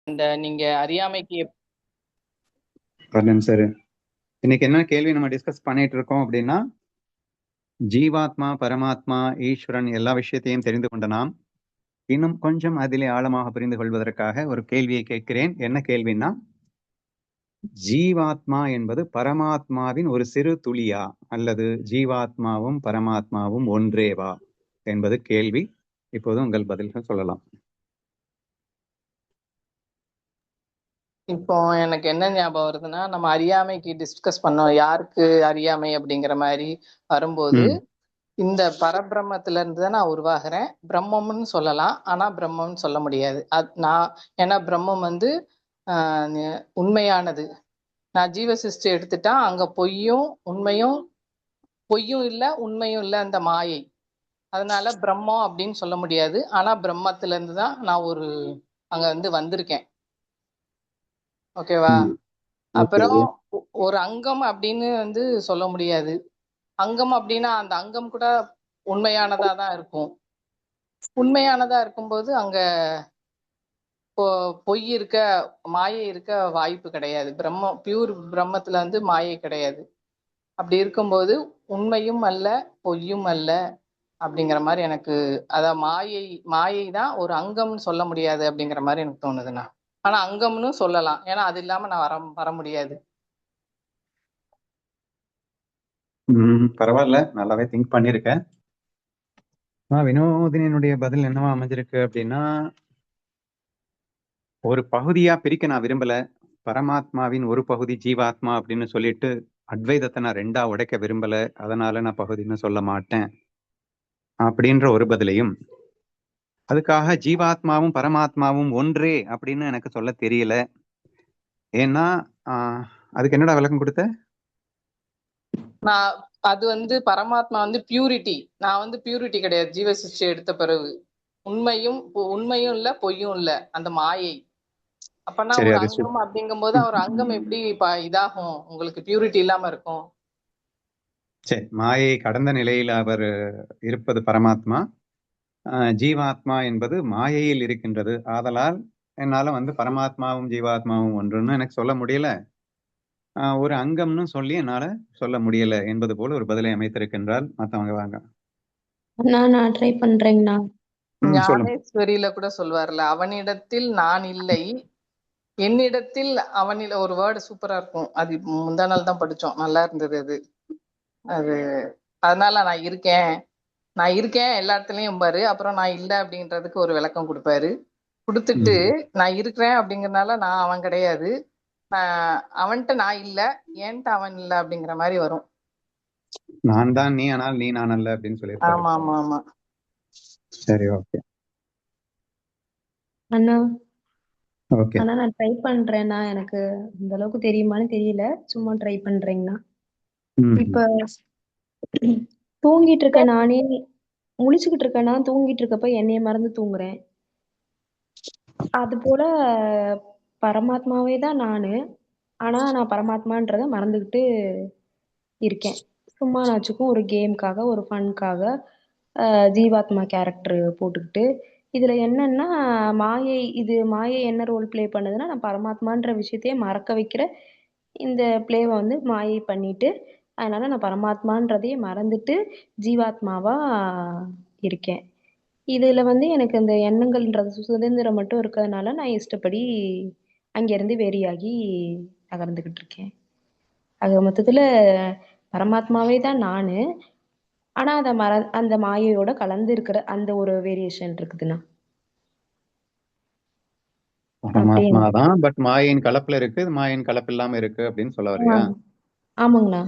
இந்த நீங்க அறியாமைக்கு சரி, இன்னைக்கு என்ன கேள்வி நம்ம டிஸ்கஸ் பண்ணிட்டு இருக்கோம் அப்படின்னா, ஜீவாத்மா, பரமாத்மா, ஈஸ்வரன் எல்லா விஷயத்தையும் தெரிந்து கொண்ட நாம் இன்னும் கொஞ்சம் அதிலே ஆழமாக புரிந்து கொள்வதற்காக ஒரு கேள்வியை கேட்கிறேன். என்ன கேள்வின்னா, ஜீவாத்மா என்பது பரமாத்மாவின் ஒரு சிறு துளியா அல்லது ஜீவாத்மாவும் பரமாத்மாவும் ஒன்றேவா என்பது கேள்வி. இப்போது உங்கள் பதில்கள் சொல்லலாம். இப்போ எனக்கு என்ன ஞாபகம் வருதுன்னா, நம்ம அறியாமைக்கு டிஸ்கஸ் பண்ணோம். யாருக்கு அறியாமை அப்படிங்கிற மாதிரி வரும்போது, இந்த பரபிரம்மத்துல இருந்து தான் நான் உருவாகிறேன். பிரம்மம்னு சொல்லலாம், ஆனா பிரம்மம்னு சொல்ல முடியாது. ஏன்னா பிரம்மம் வந்து உண்மையானது. நான் ஜீவசிருஷ்டி எடுத்துட்டா அங்க பொய்யும் இல்லை, உண்மையும் இல்லை, அந்த மாயை. அதனால பிரம்மம் அப்படின்னு சொல்ல முடியாது. ஆனா பிரம்மத்துல இருந்து தான் நான் அங்க வந்திருக்கேன். ஓகேவா? அப்புறம் ஒரு அங்கம் அப்படின்னு சொல்ல முடியாது. அங்கம் அப்படின்னா அந்த அங்கம் கூட உண்மையானதா தான் இருக்கும். உண்மையானதா இருக்கும்போது அங்க பொய் இருக்க, மாயை இருக்க வாய்ப்பு கிடையாது. பியூர் பிரம்மத்துல மாயை கிடையாது. அப்படி இருக்கும்போது உண்மையும் அல்ல, பொய்யும் அல்ல அப்படிங்கிற மாதிரி எனக்கு, அதான் மாயை தான் ஒரு அங்கம்னு சொல்ல முடியாது அப்படிங்கிற மாதிரி எனக்கு தோணுதுண்ணா. ஆனா அங்கம்னு சொல்லலாம், ஏன்னா அது இல்லாம நான் வர முடியாது. பரவாயில்ல, நல்லாவே திங்க் பண்ணிருக்கேன். வினோதினியினுடைய பதில் என்னவா அமைஞ்சிருக்கு அப்படின்னா, ஒரு பகுதியா பிரிக்க நான் விரும்பல. பரமாத்மாவின் ஒரு பகுதி ஜீவாத்மா அப்படின்னு சொல்லிட்டு அத்வைதத்தை நான் ரெண்டா உடைக்க விரும்பல, அதனால நான் பகுதின்னு சொல்ல மாட்டேன் அப்படின்ற ஒரு பதிலையும், அதுக்காக ஜீவாத்மாவும் பரமாத்மாவும் ஒன்றே அப்படின்னு எனக்கு சொல்ல தெரியல. ஏன்னா அதுக்கு என்னடா விளக்கம் கொடுத்த? நான் அது பரமாத்மா பியூரிட்டி. நான் பியூரிட்டி கிடையாது. ஜீவசிருஷ்டி எடுத்த பிறகு உண்மையும் இல்ல, பொய்யும் இல்ல, அந்த மாயை. அப்பனா ஒரு அங்கம் அப்படிங்கும் போது ஒரு அங்கம் எப்படி இதாகும்? உங்களுக்கு பியூரிட்டி இல்லாம இருக்கும். சரி, மாயை கடந்த நிலையில் அவர் இருப்பது பரமாத்மா, ஜீவாத்மா என்பது மாயையில் இருக்கின்றது. ஆதலால் என்னால பரமாத்மாவும் ஜீவாத்மாவும் ஒன்றுன்னு எனக்கு சொல்ல முடியல, ஒரு அங்கம்னு சொல்லி என்னால சொல்ல முடியல என்பது போல ஒரு பதிலை அமைத்திருக்கின்றால். மத்தவங்க வாங்க. நான் ட்ரை பண்றேங்கண்ணா. ஞானேஸ்வரியில கூட சொல்வார்ல, அவனிடத்தில் நான் இல்லை, என்னிடத்தில் அவனில். ஒரு வேர்டு சூப்பரா இருக்கும். அது முந்தா நாள் தான் படிச்சோம், நல்லா இருந்தது அது. அதனால நான் இருக்கேன் எல்லா இடத்துலயும் பாரு. அப்புறம் நான் இல்லை அப்படின்றதுக்கு ஒரு விளக்கம் கொடுப்பாரு. கொடுத்துட்டு நான் இருக்கிறேன் அப்படிங்கறதுனால நான் அவன் கிடையாது, அவன்கிட்ட நான் இல்லை, ஏன்ட்டு அவன் இல்லை அப்படிங்கிற மாதிரி வரும். நான் தான் நீ, ஆனால் நீ நான் அல்ல அப்படின்னு சொல்லியிருப்பாரு. ஆமா ஆமா ஆமா. சரி, ஓகே அண்ணா. ஓகே, ஆனா நான் ட்ரை பண்றேன்னா, எனக்கு இந்த அளவுக்கு தெரியுமான்னு தெரியல, சும்மா ட்ரை பண்றேங்கண்ணா. இப்ப தூங்கிட்டு இருக்க நானே, முழிச்சுக்கிட்டு இருக்கேன்னா, தூங்கிட்டு இருக்கப்ப என்னைய மறந்து தூங்குறேன். அது போல பரமாத்மாவே தான் நானு, ஆனா நான் பரமாத்மான்றத மறந்துகிட்டு இருக்கேன். சும்மா நாச்சுக்கும் ஒரு கேம்காக, ஒரு ஃபன்காக ஜீவாத்மா கேரக்டர் போட்டுக்கிட்டு, இதுல என்னன்னா மாயை என்ன ரோல் பிளே பண்ணுதுன்னா, நான் பரமாத்மான்ற விஷயத்தையே மறக்க வைக்கிற இந்த பிளேவை மாயை பண்ணிட்டு, அதனால நான் பரமாத்மான்றதையே மறந்துட்டு ஜீவாத்மாவா இருக்கேன். இதுல எனக்கு இந்த எண்ணங்கள்ன்றது சுதந்திரம் மட்டும் இருக்கிறதுனால நான் இஷ்டப்படி அங்கிருந்து வெறியாகி நகர்ந்துகிட்டு இருக்கேன். ஆக மொத்தத்துல பரமாத்மாவே தான் நானு, ஆனா அந்த மாயையோட கலந்து இருக்கிற அந்த ஒரு வேரியேஷன் இருக்குதுண்ணா. பரமாத்மா தான், பட் மாயின் கலப்புல இருக்கு, மாயின் கலப்பு இல்லாம இருக்கு அப்படின்னு சொல்ல வர்றியா? ஆமாங்கண்ணா.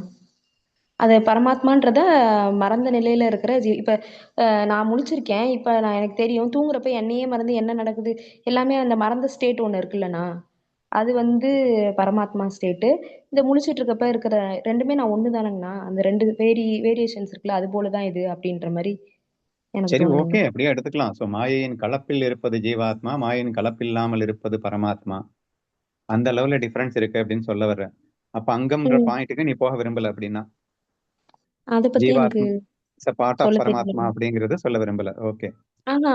அது பரமாத்மான்றத மறந்த நிலையில இருக்கிற இப்ப நான் முழிச்சிருக்கேன். இப்ப எனக்கு தெரியும், தூங்குறப்ப என்னையே மறந்து என்ன நடக்குது எல்லாமே அந்த மறந்த ஸ்டேட் ஒண்ணு இருக்குல்லண்ணா, அது பரமாத்மா ஸ்டேட்டு. இந்த முழிச்சிட்டு இருக்கப்ப இருக்கிற ரெண்டுமே நான் ஒண்ணு தானங்கண்ணா. அந்த ரெண்டு வேரியேஷன்ஸ் இருக்குல்ல, அது போலதான் இது அப்படின்ற மாதிரி எனக்கு சரி, தோணுதுங்க. ஓகே, அப்படியே எடுத்துக்கலாம். சோ மாயையின் கலப்பில் இருப்பது ஜீவாத்மா, மாயின் கலப்பில்லாமல் இருப்பது பரமாத்மா. அந்த லெவல்ல டிஃபரன்ஸ் இருக்கு அப்படின்னு சொல்ல வர்றேன். அப்ப அங்கம்ன்ற பாயிண்ட்டுக்கு நீ போக விரும்பல அப்படின்னா? அத பத்தி எனக்கு பார்ட் ஆஃப் சொல்ல பரமாத்மா தெரியல. அப்படிங்கறது சொல்ல விரும்பல. ஓகே.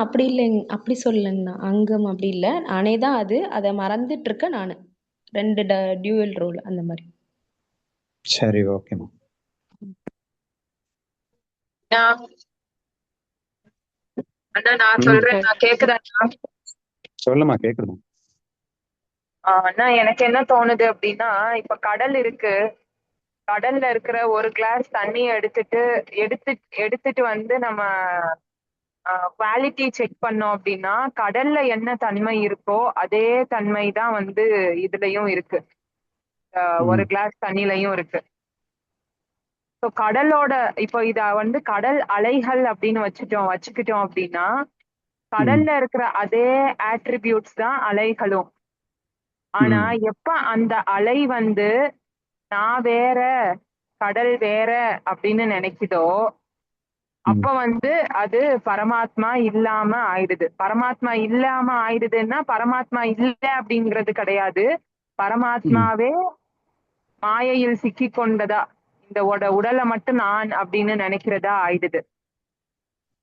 அப்படி இல்லைங்க, அப்படி சொல்லலைங்கண்ணா. அங்கம் அப்படி இல்லை, நானே தான் அது. அதை மறந்துட்டு இருக்க நானு. ரெண்டு டியூவல் ரோல் அந்த மாதிரி. சரி, ஓகேம்மா. அண்ணா நான் சொல்றேன், நான் கேக்குதா? சொல்லுமா, கேக்குதுமா. அண்ணா எனக்கு என்ன தோணுது அப்படின்னா, இப்ப கடல் இருக்கு. கடல்ல இருக்கிற ஒரு கிளாஸ் தண்ணியை எடுத்துட்டு வந்து நம்ம குவாலிட்டி செக் பண்ணோம் அப்படின்னா, கடல்ல என்ன தன்மை இருக்கோ அதே தன்மை தான் வந்து இதுலயும் இருக்கு. ஒரு கிளாஸ் தண்ணிலையும் இருக்கு. ஸோ கடலோட இப்போ இத வந்து கடல் அலைகள் அப்படின்னு வச்சுக்கிட்டோம் அப்படின்னா, கடல்ல இருக்கிற அதே ஆட்ரிபியூட்ஸ் தான் அலைகளும். ஆனா எப்ப அந்த அலை வந்து நான் வேற கடல் வேற அப்படின்னு நினைக்குதோ, அப்ப வந்து அது பரமாத்மா இல்லாம ஆயிடுது. பரமாத்மா இல்லாம ஆயிடுதுன்னா பரமாத்மா இல்ல அப்படிங்கிறது கிடையாது. பரமாத்மாவே மாயையில் சிக்கி கொண்டதா, இந்த உடலை மட்டும் நான் அப்படின்னு நினைக்கிறதா ஆயிடுது.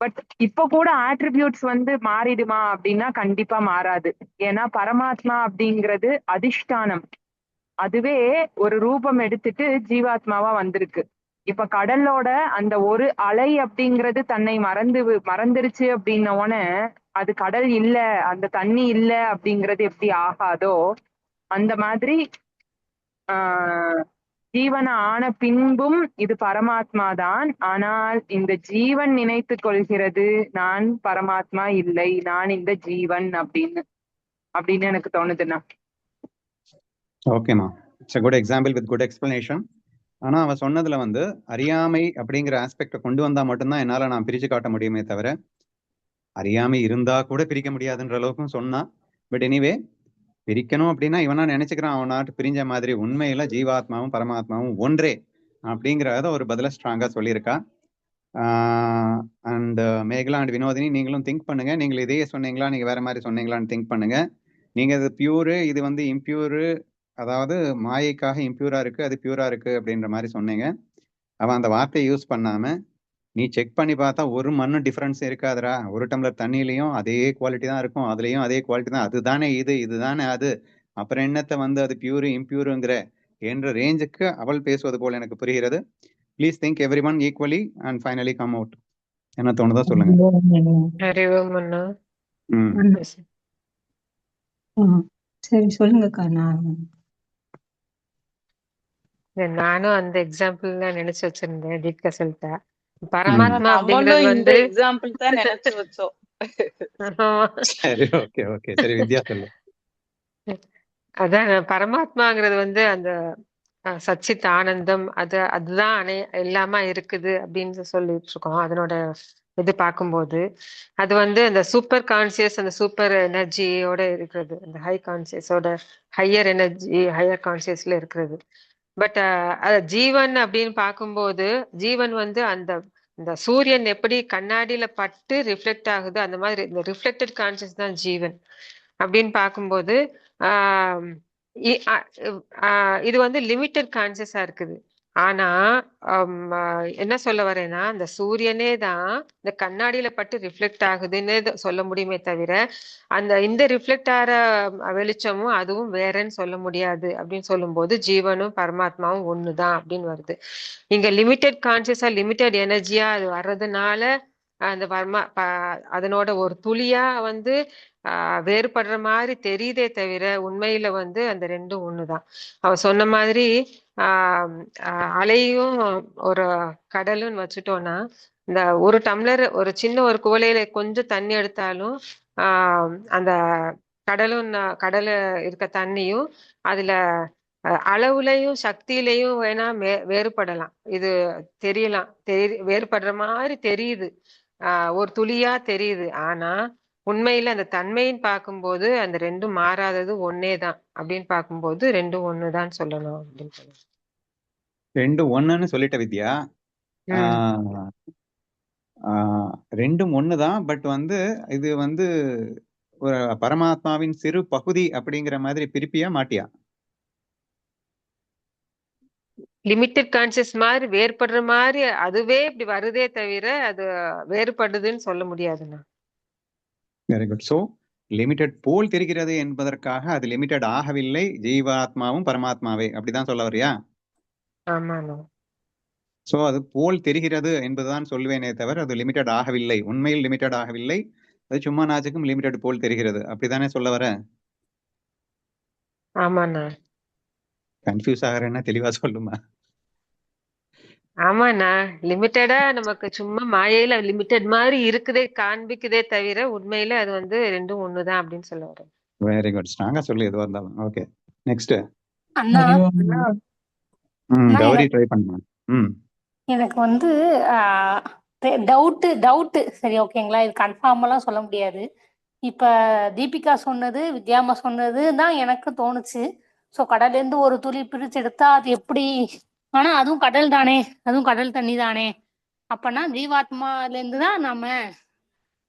பட் இப்ப கூட ஆட்ரிபியூட்ஸ் வந்து மாறிடுமா அப்படின்னா கண்டிப்பா மாறாது. ஏன்னா பரமாத்மா அப்படிங்கிறது அதிஷ்டானம். அதுவே ஒரு ரூபம் எடுத்துட்டு ஜீவாத்மாவா வந்திருக்கு. இப்ப கடலோட அந்த ஒரு அலை அப்படிங்கிறது தன்னை மறந்துருச்சு அப்படின்ன உடனே அது கடல் இல்ல, அந்த தண்ணி இல்ல அப்படிங்கிறது எப்படி ஆகாதோ, அந்த மாதிரி ஜீவன ஆன பின்பும் இது பரமாத்மா தான். ஆனால் இந்த ஜீவன் நினைத்து கொள்கிறது நான் பரமாத்மா இல்லை, நான் இந்த ஜீவன் அப்படின்னு எனக்கு தோணுதுண்ணா. ஓகேம்மா, it's a good example with good explanation. ஆனா அவ சொன்னதுல வந்து அறியாமை அப்படிங்கிற ஆஸ்பெக்ட கொண்டு வந்தா மட்டும்தான் என்னால நான் பிரிச்சு காட்ட முடியுமே தவிர, அறியாமை இருந்தா கூட பிரிக்க முடியாதுன்ற அளவுக்கும் சொன்னா. பட் எனிவே, பிரிக்கணும் அப்படின்னா இவனா நினைச்சுக்கிறான் அவனாட்டு பிரிஞ்ச மாதிரி. உண்மையில ஜீவாத்மாவும் பரமாத்மாவும் ஒன்றே அப்படிங்கிறத ஒரு பதில ஸ்ட்ராங்கா சொல்லியிருக்கா. அண்ட் மேகலா அண்ட் வினோதினி, நீங்களும் திங்க் பண்ணுங்க. நீங்கள் இதையே சொன்னீங்களா, நீங்க வேற மாதிரி சொன்னீங்களான்னு திங்க் பண்ணுங்க. நீங்க இது பியூரு, இது வந்து இம்பியூரு, அதாவது மாயைக்காக இம்பியூரா இருக்கு, அது பியூரா இருக்கு அப்படின்ற மாதிரி சொன்னீங்க. அவன் அந்த வார்த்தையை யூஸ் பண்ணாம, நீ செக் பண்ணி பார்த்தா ஒரு மண்ணு டிஃபரன்ஸ் இருக்காதுரா, ஒரு டம்ளர் தண்ணியிலையும் அதே குவாலிட்டி தான் இருக்கும், அதுலயும் அதே குவாலிட்டி தான், அதுதானே இதுதானே அது, அப்புறம் என்னத்தை வந்து அது பியூரு இம்பியூருங்கிற என்ற ரேஞ்சுக்கு அவள் பேசுவது போல எனக்கு புரிகிறது. Please think every one equally and finally come out. என்ன தோணுதா சொல்லுங்க. சரி சொல்லுங்கக்கா. நானும் அந்த எக்ஸாம்பிள் தான் நினைச்சு வச்சிருந்தேன். தீபிகா சொல்லிட்டா. பரமாத்மா அப்படிங்கிறது இந்த வந்து எக்ஸாம்பிள் தான் நினைச்சு வச்சோம். சரி, ஓகே ஓகே, சரி வித்யா சொல்லு. அதான் பரமாத்மாங்கிறது வந்து அந்த சச்சித் ஆனந்தம், அதுதான் எல்லாமே இருக்குது அப்படின்னு சொல்லிட்டு இருக்கோம். அதனோட இது பார்க்கும்போது அது வந்து அந்த சூப்பர் கான்சியஸ், அந்த சூப்பர் எனர்ஜியோட இருக்கிறது, அந்த ஹை கான்சியஸோட ஹையர் எனர்ஜி, ஹையர் கான்சியஸ்ல இருக்கிறது. பட் ஜீவன் அப்படின்னு பார்க்கும்போது, ஜீவன் வந்து இந்த சூரியன் எப்படி கண்ணாடியில பட்டு ரிஃப்ளெக்ட் ஆகுது, அந்த மாதிரி இந்த ரிஃப்ளெக்டட் கான்சியஸ் தான் ஜீவன் அப்படின்னு பார்க்கும்போது இது வந்து லிமிட்டட் கான்சியஸா இருக்குது. ஆனா என்ன சொல்ல வரேன்னா, அந்த சூரியனே தான் இந்த கண்ணாடியில பட்டு ரிஃப்ளெக்ட் ஆகுதுன்னு சொல்ல முடியுமே தவிர, இந்த ரிஃப்ளெக்ட் ஆகிற வெளிச்சமும் அதுவும் வேறன்னு சொல்ல முடியாது. அப்படின்னு சொல்லும்போது ஜீவனும் பரமாத்மாவும் ஒண்ணுதான் அப்படின்னு வருது. இங்க லிமிட்டட் கான்சியஸா, லிமிட்டட் எனர்ஜியா அது வர்றதுனால அந்த அதனோட ஒரு துளியா வந்து வேறுபடுற மாதிரி தெரியுதே தவிர, உண்மையில வந்து அந்த ரெண்டும் ஒண்ணுதான். அவ சொன்ன மாதிரி அலையும் ஒரு கடலும் வச்சுட்டோம்னா, இந்த ஒரு டம்ளர், ஒரு சின்ன ஒரு குவளையில கொஞ்சம் தண்ணி எடுத்தாலும் அந்த கடல்ல இருக்க தண்ணியும் அதுல அளவுலையும் சக்தியிலையும் வேணா வேறுபடலாம். இது தெரியலாம், வேறுபடுற மாதிரி தெரியுது, ஒரு துளியா தெரியுது. ஆனா உண்மையில அந்த தன்மைன்னு பார்க்கும்போது அந்த ரெண்டும் மாறாதது ஒன்னேதான். அப்படின்னு பார்க்கும்போது ரெண்டும் ஒண்ணுதான் சொல்லணும் அப்படின்னு சொல்லுங்க. ரெண்டும் ஒண்ணுன்னு சொல்லிட்ட வித்யா. ரெண்டும் ஒண்ணுதான். பட் வந்து இது வந்து ஒரு பரமாத்மாவின் சிறு பகுதி அப்படிங்கிற மாதிரி பிரிப்பியா மாட்டியா? லிமிட்டட் கான்சியஸ் மாதிரி வேறுபடுற மாதிரி அதுவே இப்படி வருதே தவிர அது வேறுபடுதுன்னு சொல்ல முடியாதுண்ணா. Very good. ஸோ லிமிட்டெட் போல் தெரிகிறது என்பதற்காக அது லிமிட்டெட் ஆகவில்லை, ஜீவாத்மாவும் பரமாத்மாவே, அப்படிதான் சொல்ல வரியா? ஆமாண்ணா. ஸோ அது போல் தெரிகிறது என்பதுதான் சொல்வேனே தவிர அது லிமிட்டெட் ஆகவில்லை, உண்மையில் லிமிட்டெட் ஆகவில்லை, அது சும்மா நாச்சுக்கும் லிமிட்டெட் போல் தெரிகிறது, அப்படித்தானே சொல்ல வர? ஆமாண்ணா. கன்ஃபியூஸ் ஆகிறேன்னா தெளிவா சொல்லுமா? ஆமாண்ணா, லிமிட்டடா நமக்கு சும்மா மாயையில லிமிட்டட் மாதிரி இருக்குதே காண்பிக்குதே தவிர உண்மையில அது வந்து ரெண்டும் ஒண்ணுதான் அப்படின்னு சொல்ல வரேன். வெரி குட், ஸ்ட்ராங்கா சொல்லு எதுவா இருந்தாலும். Okay, next. அண்ணா அண்ணா, கௌரி ட்ரை பண்ணுமா? எனக்கு வந்து டவுட்டு சரி, ஓகேங்களா? இது கன்ஃபார்மெல்லாம் சொல்ல முடியாது. இப்ப தீபிகா சொன்னது, வித்யாமா சொன்னது தான் எனக்கு தோணுச்சு. ஸோ கடல்லேருந்து ஒரு துளி பிரிச்சு எடுத்தா அது எப்படி? ஆனா அதுவும் கடல் தானே, அதுவும் கடல் தண்ணி தானே. அப்பனா ஜீவாத்மாலேருந்து தான்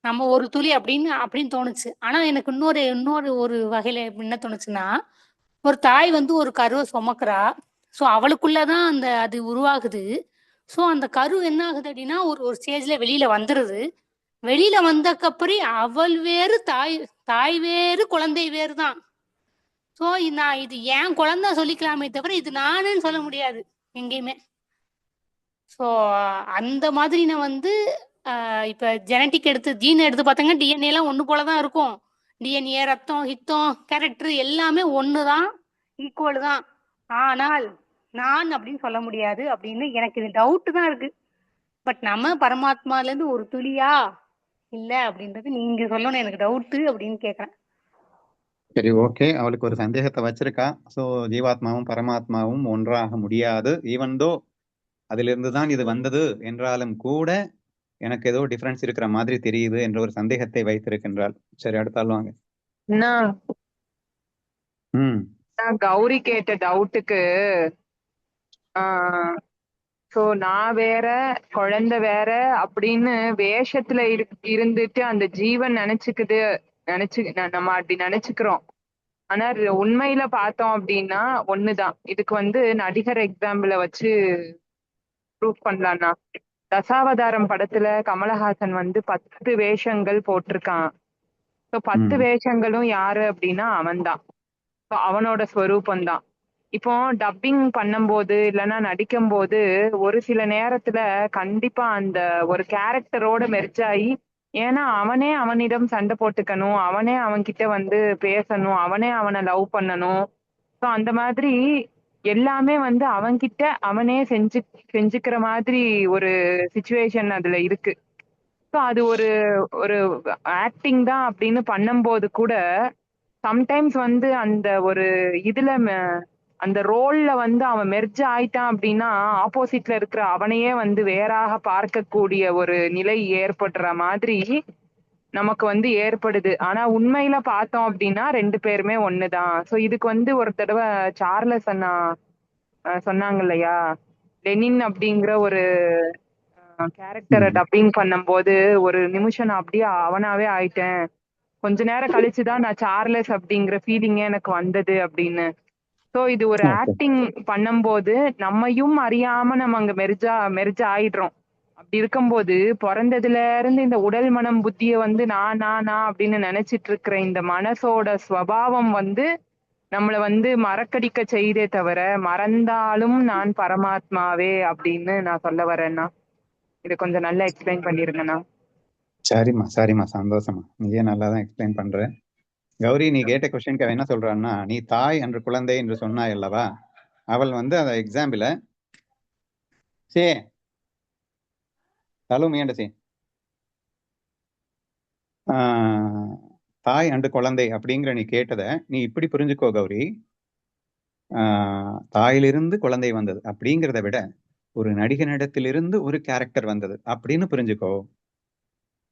நம்ம ஒரு துளி அப்படின்னு தோணுச்சு. ஆனா எனக்கு இன்னொரு ஒரு வகையில என்ன தோணுச்சுன்னா, ஒரு தாய் வந்து ஒரு கருவை சுமக்கிறா. ஸோ அவளுக்குள்ளதான் அது உருவாகுது. ஸோ அந்த கரு என்ன ஆகுது அப்படின்னா ஒரு ஸ்டேஜ்ல வெளியில வந்துருது. வெளியில வந்தக்கப்புறம் அவள் வேறு, தாய் வேறு, குழந்தை வேறு தான். ஸோ நான் இது ஏன் குழந்தை சொல்லிக்கலாமே தவிர இது நானுன்னு சொல்ல முடியாது எங்கேயுமே. ஸோ அந்த மாதிரி நான் வந்து இப்ப ஜெனட்டிக் ஜீன் எடுத்து பார்த்தாங்க, டிஎன்ஏ எல்லாம் ஒண்ணு போலதான் இருக்கும். டிஎன்ஏ, ரத்தம், ஹித்தம், கேரக்டர் எல்லாமே ஒண்ணுதான், ஈக்குவல் தான். ஆனால் நான் அப்படின்னு சொல்ல முடியாது அப்படின்னு எனக்கு இது டவுட் தான் இருக்கு. பட் நம்ம பரமாத்மால இருந்து ஒரு துளியா இல்ல அப்படின்றது நீங்க சொல்லணும், எனக்கு டவுட் அப்படின்னு கேக்குறேன். சரி, ஓகே, அவளுக்கு ஒரு சந்தேகத்தை வச்சிருக்கா. ஸோ ஜீவாத்மாவும் பரமாத்மாவும் ஒன்றாக முடியாது, ஈவன் தோ அதிலிருந்து தான் இது வந்தது என்றாலும் கூட எனக்கு ஏதோ டிஃபரன்ஸ் இருக்கிற மாதிரி தெரியுது என்ற ஒரு சந்தேகத்தை வைத்திருக்கின்றாள். சரி, அடுத்தாள் வாங்க. அண்ணா, ம் நான் கௌரி கேட்ட டவுட்டுக்கு சோ நான் வேற குழந்தை வேற அப்படின்னு வேஷத்துல இருந்துட்டு அந்த ஜீவன் நம்ம அப்படி நினைச்சுக்கிறோம். ஆனா உண்மையில பார்த்தோம் அப்படின்னா ஒண்ணுதான். இதுக்கு வந்து நடிகர் எக்ஸாம்பிள வச்சு ப்ரூவ் பண்ணலாம்னா, தசாவதாரம் படத்துல கமலஹாசன் வந்து 10 வேஷங்கள் போட்டிருக்கான். ஸோ 10 வேஷங்களும் யாரு அப்படின்னா அவன்தான், அவனோட ஸ்வரூபம் தான். இப்போ டப்பிங் பண்ணும்போது இல்லைன்னா நடிக்கும் போது ஒரு சில நேரத்துல கண்டிப்பா அந்த ஒரு கேரக்டரோட மெர்ஜ் ஆகி, ஏன்னா அவனே அவனிடம் சண்டை போட்டுக்கணும், அவனே அவன்கிட்ட வந்து பேசணும், அவனே அவனை லவ் பண்ணணும். ஸோ அந்த மாதிரி எல்லாமே வந்து அவன்கிட்ட அவனே செஞ்சுக்கிற மாதிரி ஒரு சுச்சுவேஷன் அதுல இருக்கு. ஸோ அது ஒரு ஒரு ஆக்டிங் தான் அப்படின்னு பண்ணும்போது கூட சம்டைம்ஸ் வந்து அந்த ஒரு இதுல அந்த ரோல்ல வந்து அவன் மெர்ஜ் ஆயிட்டான் அப்படின்னா ஆப்போசிட்ல இருக்கிற அவனையே வந்து வேறாக பார்க்கக்கூடிய ஒரு நிலை ஏற்படுற மாதிரி நமக்கு வந்து ஏற்படுது. ஆனா உண்மையில பார்த்தோம் அப்படின்னா 2 பேருமே ஒண்ணுதான். ஸோ இதுக்கு வந்து ஒரு தடவை சார்லஸ் அண்ணா சொன்னாங்க இல்லையா, லெனின் அப்படிங்கிற ஒரு கேரக்டரை டப்பிங் பண்ணும்போது ஒரு நிமிஷம் நான் அப்படியே அவனாவே ஆயிட்டேன், கொஞ்ச நேரம் கழிச்சுதான் நான் சார்லஸ் அப்படிங்கிற ஃபீலிங்கே எனக்கு வந்தது அப்படின்னு. சோ இது ஒரு ஆக்டிங் பண்ணும்போது நம்மையும் அறியாம நம்ம அங்க மெர்ஜ் ஆயிடுறோம். அப்படி இருக்கும்போது பிறந்ததுல இருந்து இந்த உடல் மனம் புத்திய வந்து நான் அப்படின்னு நினைச்சிட்டு இருக்கிற இந்த மனசோட ஸ்வபாவம் வந்து நம்மள வந்து மறக்கடிக்க செய்தே தவிர மறந்தாலும் நான் பரமாத்மாவே அப்படின்னு நான் சொல்ல வரேன்னா. இது கொஞ்சம் நல்லா எக்ஸ்பிளைன் பண்ணிருங்கண்ணா. சரிம்மா, சந்தோஷமா, நீயே நல்லா தான் எக்ஸ்பிளைன் பண்ற. கௌரி, நீ கேட்ட கொஸ்டினுக்கு என்ன சொல்றான்னா, நீ தாய் என்று குழந்தை என்று சொன்னாய் அல்லவா, அவள் வந்து அந்த எக்ஸாம்பிள சே தலுமையண்ட சே தாய் அண்டு குழந்தை அப்படிங்கிற நீ கேட்டதை நீ இப்படி புரிஞ்சுக்கோ கௌரி. தாயிலிருந்து குழந்தை வந்தது அப்படிங்கிறத விட ஒரு நடிகனிடத்திலிருந்து ஒரு கேரக்டர் வந்தது அப்படின்னு புரிஞ்சுக்கோ.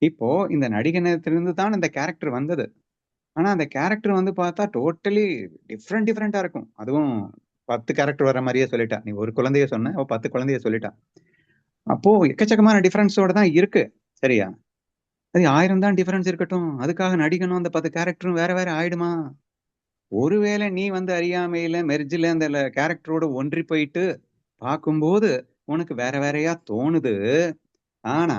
இப்போ இந்த நடிகனிடத்திலிருந்து தான் இந்த கேரக்டர் வந்தது. ஆனா அந்த கேரக்டர் வந்து பார்த்தா டோட்டலி டிஃப்ரெண்டா இருக்கும். அதுவும் 10 கேரக்டர் வர மாதிரியே சொல்லிட்டா. நீ ஒரு குழந்தைய சொன்ன, 10 குழந்தைய சொல்லிட்டா. அப்போ எக்கச்சக்கமான டிஃபரன்ஸோட தான் இருக்கு. சரியா? அது 1000 தான் டிஃபரன்ஸ் இருக்கட்டும், அதுக்காக நடிக்கணும் அந்த 10 கேரக்டரும் வேற வேற ஆயிடுமா? ஒருவேளை நீ வந்து அறியாமையில மெர்ஜில அந்த கேரக்டரோட ஒன்றி போயிட்டு பார்க்கும்போது உனக்கு வேற வேறையா தோணுது. ஆனா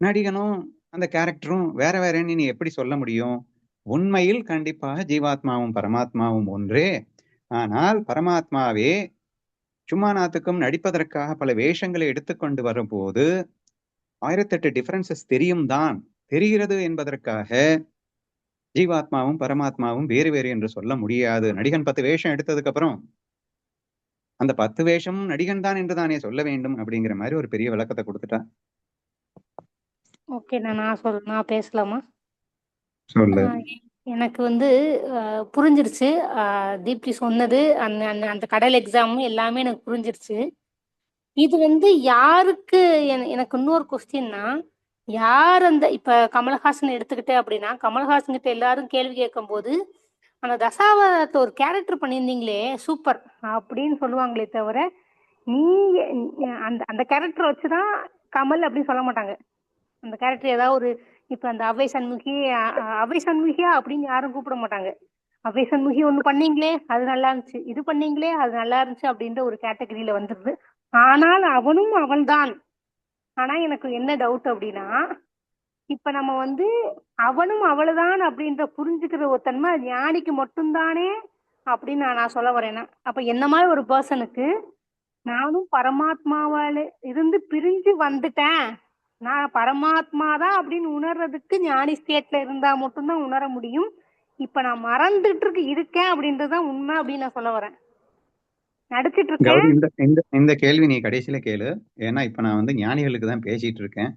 நடிகனும் அந்த கேரக்டரும் வேற வேறன்னு நீ எப்படி சொல்ல முடியும்? உண்மையில் கண்டிப்பாக ஜீவாத்மாவும் பரமாத்மாவும் ஒன்றே. ஆனால் பரமாத்மாவே சும்மா நாத்துக்கும் நடிப்பதற்காக பல வேஷங்களை எடுத்துக்கொண்டு வரும்போது 1008 டிஃபரன்சஸ் தெரியும் தான். தெரிகிறது என்பதற்காக ஜீவாத்மாவும் பரமாத்மாவும் வேறு வேறு என்று சொல்ல முடியாது. நடிகன் 10 வேஷம் எடுத்ததுக்கு அப்புறம் அந்த 10 வேஷம் நடிகன் தான் என்று தானே சொல்ல வேண்டும் அப்படிங்கிற மாதிரி ஒரு பெரிய விளக்கத்தை கொடுத்துட்டா. ஓகே, நான் பேசலாமா? சொல்லு. எனக்கு வந்து புரிஞ்சிருச்சு. தீப்தி சொன்னது அந்த அந்த அந்த கடல் எக்ஸாம் எல்லாமே எனக்கு புரிஞ்சிருச்சு. இது வந்து யாருக்கு எனக்கு இன்னொரு கொஸ்டின்னா, யார் அந்த இப்ப கமல்ஹாசன் எடுத்துக்கிட்டே அப்படின்னா, கமல்ஹாசன் கிட்ட எல்லாரும் கேள்வி கேட்கும்போது அந்த தசாவதாரத்தை ஒரு கேரக்டர் பண்ணியிருந்தீங்களே சூப்பர் அப்படின்னு சொல்லுவாங்களே தவிர, நீங்க அந்த அந்த கேரக்டரை வச்சுதான் கமல் அப்படின்னு சொல்ல மாட்டாங்க. அந்த கேரக்டர் ஏதாவது ஒரு இப்ப அந்த அவ்வை சண்முகியா அப்படின்னு யாரும் கூப்பிட மாட்டாங்க. அவ்வை சண்முகி ஒண்ணு பண்ணீங்களே அது நல்லா இருந்துச்சு, இது பண்ணீங்களே அது நல்லா இருந்துச்சு அப்படின்ற ஒரு கேட்டகரியில வந்துருது. ஆனால் அவனும் அவள்தான். ஆனா எனக்கு என்ன டவுட் அப்படின்னா, இப்ப நம்ம வந்து அவனும் அவளுதான் அப்படின்ற புரிஞ்சுக்கிற ஒரு தன்மை ஞானிக்கு மட்டும்தானே அப்படின்னு நான் சொல்ல வரேன்னா, அப்ப என்ன மாதிரி ஒரு பர்சனுக்கு நானும் பரமாத்மாவால இருந்து பிரிஞ்சு வந்துட்டேன், நான் பரமாத்மா தான் அப்படின்னு உணர்றதுக்கு ஞானி ஸ்டேட்ல இருந்தா மட்டும்தான் உணர முடியும். இப்ப நான் மறந்துட்டு இருக்கேன் அப்படின்றதுதான் உண்மை அப்படின்னு நான் சொல்ல வரேன். நடிச்சிட்டு இருக்கேன். இந்த கேள்வி நீ கடைசியில கேளு. ஏன்னா இப்ப நான் வந்து ஞானிகளுக்கு தான் பேசிட்டு இருக்கேன்.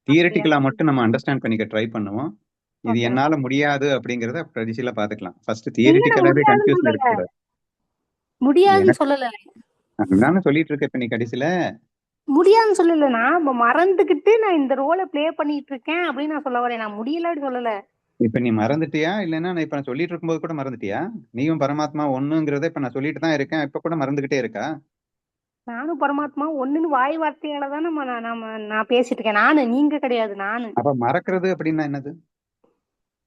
தியரிட்டிக்கலா மட்டும் நம்ம அண்டர்ஸ்டாண்ட் பண்ணிக்க ட்ரை பண்ணுவோம். இது என்னால முடியாது அப்படிங்கறத கடைசியில பாத்துக்கலாம். ஃபர்ஸ்ட் தியரிட்டிக்கலாவே கன்ஃபியூஷன் இருக்கக்கூடாது. முடியாதுன்னு சொல்லல, அதுதானே சொல்லிட்டு இருக்க. இப்ப நீ கடைசியில முடியாதுன்னு சொல்லல, நான் மறந்துகிட்டு நான் இந்த ரோலை பிளே பண்ணிட்டு இருக்கேன் அப்படின்னு நான் சொல்ல வரேன். நான் முடியலன்னு சொல்லல. இப்ப நீ மறந்துட்டியா இல்லன்னா நான் இப்ப நான் சொல்லிட்டு இருக்கும்போது கூட மறந்துட்டியா? நீயும் பரமாத்மா ஒண்ணுங்கிறத இப்ப நான் சொல்லிட்டு தான் இருக்கேன், இப்ப கூட மறந்துகிட்டே இருக்கா? நானும் பரமாத்மா ஒண்ணுன்னு வாய் வார்த்தையால தானே நான் பேசிட்டு இருக்கேன். நானு, நீங்க கிடையாது, நானு. அப்ப மறக்கிறது அப்படின்னா என்னது?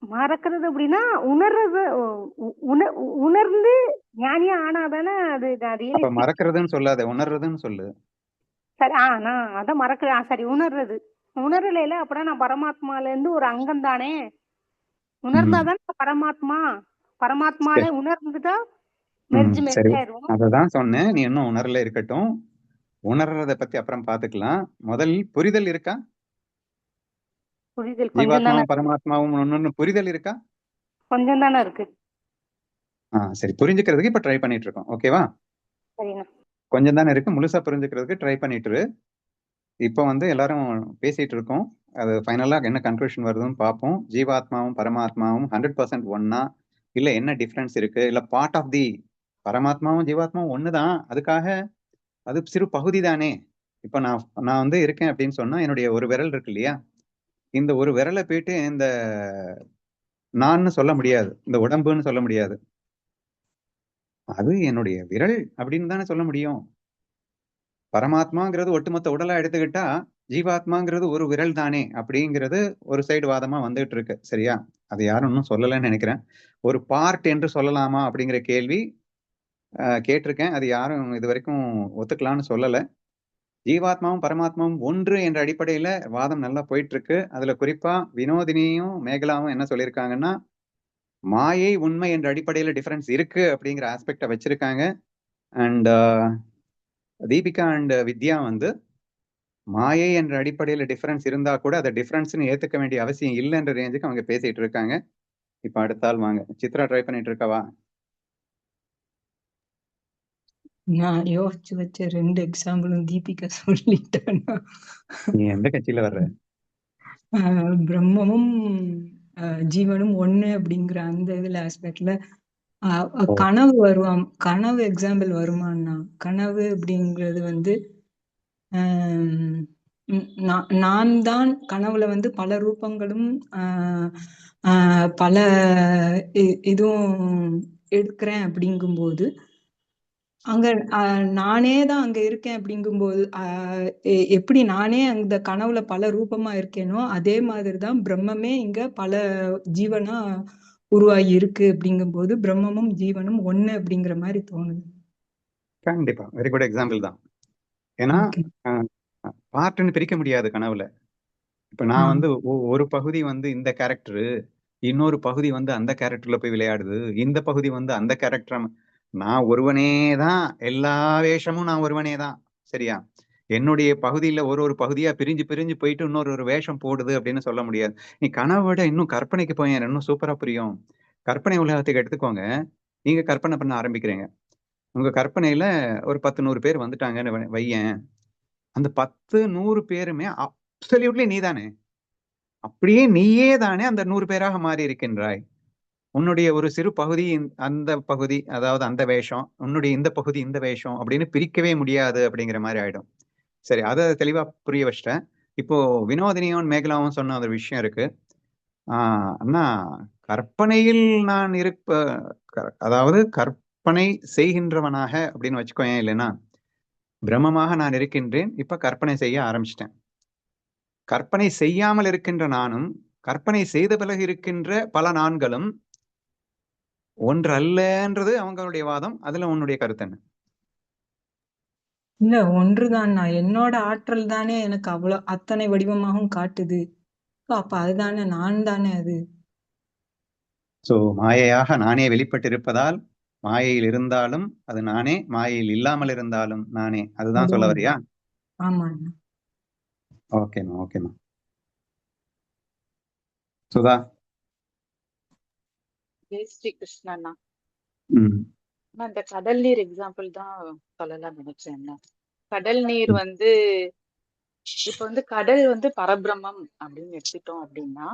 மறக்கிறது அப்படின்னா உணர்றது, உணர்ந்து ஞானியா ஆனாதானே அது. அப்ப மறக்கிறதுன்னு சொல்லாத, உணர்றதுன்னு சொல்லு. சரி, நான் அதான் மறக்கிறேன். சரி, உணர்றது. உணரலையில அப்படின்னா நான் பரமாத்மால இருந்து ஒரு அங்கம் தானே. உணர்ந்தாதானே பரமாத்மால உணர்ந்துட்டா மெர்ஜ் ஆயிரும். அததான் சொன்னேன். நீ இன்னும் உணரல இருக்கட்டும். உணர்றத பத்தி அப்புறம் பாத்துக்கலாம். முதல் புரிதல் இருக்கா? புரிதல் ஜீவாத்மாவும் பரமாத்மாவும் ஒண்ணு புரிதல் இருக்கா? கொஞ்சம் தானே இருக்கு. சரி, புரிஞ்சுக்கிறதுக்கு இப்ப ட்ரை பண்ணிட்டு இருக்கோம். ஓகேவா? சரிண்ணா. கொஞ்சம் தானே இருக்கு, முழுசா புரிஞ்சுக்கிறதுக்கு ட்ரை பண்ணிட்டு இப்போ வந்து எல்லாரும் பேசிட்டு இருக்கோம். அது ஃபைனலா என்ன கன்க்ளூஷன் வருதுன்னு பார்ப்போம். ஜீவாத்மாவும் பரமாத்மாவும் 100% ஒன்னா, இல்ல என்ன டிஃபரன்ஸ் இருக்கு, இல்ல பார்ட் ஆஃப் தி பரமாத்மாவும் ஜீவாத்மாவும் ஒண்ணுதான், அதுக்காக அது சிறு பகுதி தானே. இப்ப நான் வந்து இருக்கேன் அப்படின்னு சொன்னா என்னுடைய ஒரு விரல் இருக்கு இல்லையா, இந்த ஒரு விரலை போயிட்டு இந்த நான்னு சொல்ல முடியாது, இந்த உடம்புன்னு சொல்ல முடியாது. அது என்னுடைய விரல் அப்படின்னு தானே சொல்ல முடியும். பரமாத்மாங்கிறது ஒட்டுமொத்த உடலா எடுத்துக்கிட்டா ஜீவாத்மாங்கிறது ஒரு விரல் தானே அப்படிங்கிறது ஒரு சைடு வாதமா வந்துட்டு இருக்கு. சரியா? அது யாரும் இன்னும் சொல்லலன்னு நினைக்கிறேன். ஒரு பார்ட் என்று சொல்லலாமா அப்படிங்கிற கேள்வி கேட்டிருக்கேன். அது யாரும் இது வரைக்கும் ஒத்துக்கலாம்னு சொல்லல. ஜீவாத்மாவும் பரமாத்மாவும் ஒன்று என்ற அடிப்படையில வாதம் நல்லா போயிட்டு இருக்கு. அதுல குறிப்பா வினோதினியும் மேகலாவும் என்ன சொல்லியிருக்காங்கன்னா, மாயை உண்மை என்ற அடிப்படையில டிஃபரன்ஸ் இருக்கு அப்படிங்கிற ஆஸ்பெக்ட வச்சிருக்காங்க. அண்ட் தீபிகா அண்ட் வித்யா வந்து மாயை என்ற அடிப்படையில டிஃபரன்ஸ் இருந்தா கூட அதை டிஃபரன்ஸ்னு ஏத்துக்க வேண்டிய அவசியம் இல்லைன்ற ரேஞ்சுக்கு அவங்க பேசிட்டு இருக்காங்க. இப்ப அடுத்தால் வாங்க. சித்ரா ட்ரை பண்ணிட்டு இருக்கவா? நான் யோசிச்சு வச்ச 2 எக்ஸாம்பிளும் தீபிகா சொல்லிட்டானா? நீ எந்த கட்சியில வர்ற? பிரம்மமும் ஜீவனும் ஒண்ணு அப்படிங்கிற அந்த இதுல ஆஸ்பெக்ட்ல கனவு வருவான். கனவு எக்ஸாம்பிள் வருமானா? கனவு அப்படிங்கிறது வந்து நான் தான் கனவுல வந்து பல ரூபங்களும் பல இதுவும் எடுக்கிறேன் அப்படிங்கும்போது, அங்க நானே தான் அங்க இருக்கேன் அப்படிங்கும்போது, எப்படி நானே அந்த கனவுல பல ரூபமா இருக்கேனோ அதே மாதிரிதான் பிரம்மமே இங்க பல ஜீவனா உருவாகி இருக்கு அப்படிங்கும்போது பிரம்மமும் ஜீவனும் ஒண்ணு அப்படிங்கிற மாதிரி தோணுது. கண்டிப்பா வெரி குட் எக்ஸாம்பிள் தான். ஏன்னா ஓகே. பார்ட்னு பிரிக்க முடியாது கனவுல. இப்ப ஆ நான் வந்து ஒரு பகுதி வந்து இந்த கேரக்டரு, இன்னொரு பகுதி வந்து அந்த கேரக்டர்ல போய் விளையாடுது, இந்த பகுதி வந்து அந்த கேரக்டர். நான் ஒருவனே தான், எல்லா வேஷமும் நான் ஒருவனே தான். சரியா? என்னுடைய பகுதியில ஒரு பகுதியா பிரிஞ்சு பிரிஞ்சு போயிட்டு இன்னொரு வேஷம் போடுது அப்படின்னு சொல்ல முடியாது. நீ கனவை விட இன்னும் கற்பனைக்கு போய் இன்னும் சூப்பரா புரியும். கற்பனை உலகத்துக்கு எடுத்துக்கோங்க. நீங்க கற்பனை பண்ண ஆரம்பிக்கிறீங்க. உங்க கற்பனையில ஒரு 10 100 பேர் வந்துட்டாங்கன்னு வையேன். அந்த 10 100 பேருமே அப்சல்யூட்லி நீதானே. அப்படியே நீயே தானே அந்த 100 பேராக மாறி இருக்கின்றாய். உன்னுடைய ஒரு சிறு பகுதி அந்த பகுதி, அதாவது அந்த வேஷம், உன்னுடைய இந்த பகுதி இந்த வேஷம் அப்படின்னு பிரிக்கவே முடியாது அப்படிங்கிற மாதிரி ஆயிடும். சரி, அதை தெளிவா புரிய வச்சிட்டேன். இப்போ வினோதினியும் மேகலாவும் சொன்ன ஒரு விஷயம் இருக்கு. அண்ணா, கற்பனையில் நான் அதாவது கற்பனை செய்கின்றவனாக அப்படின்னு வச்சுக்கோயேன். இல்லைன்னா பிரம்மமாக நான் இருக்கின்றேன். இப்ப கற்பனை செய்ய ஆரம்பிச்சிட்டேன். கற்பனை செய்யாமல் இருக்கின்ற நானும் கற்பனை செய்த பிறகு இருக்கின்ற பல நான்களும் ஒன்று அல்லன்றது அவங்களுடைய வாதம். அதுல உன்னுடைய கருத்து என்ன? இல்ல, ஒன்றுதான்னா. என்னோட ஆற்றல் தானே எனக்கு அவ்வளவு அத்தனை வடிவமாகவும் காட்டுது. அப்ப அதுதானே நான் தானே அது. சோ மாயையாக நானே வெளிப்பட்டிருப்பதால் மாயையில் இருந்தாலும் அது நானே, மாயையில் இல்லாமல் இருந்தாலும் நானே. அதுதான் சொல்ல வரியா? ஆமா. ஓகேம்மா, ஓகேம்மா. சுதா. ஜெய் ஸ்ரீ கிருஷ்ணண்ணா. ம். நான் இந்த கடல் நீர் எக்ஸாம்பிள் தான் சொல்லலாம் நினைச்சேன். கடல் நீர் வந்து இப்ப வந்து கடல் வந்து பரபிரம்மம் அப்படின்னு எடுத்துட்டோம் அப்படின்னா,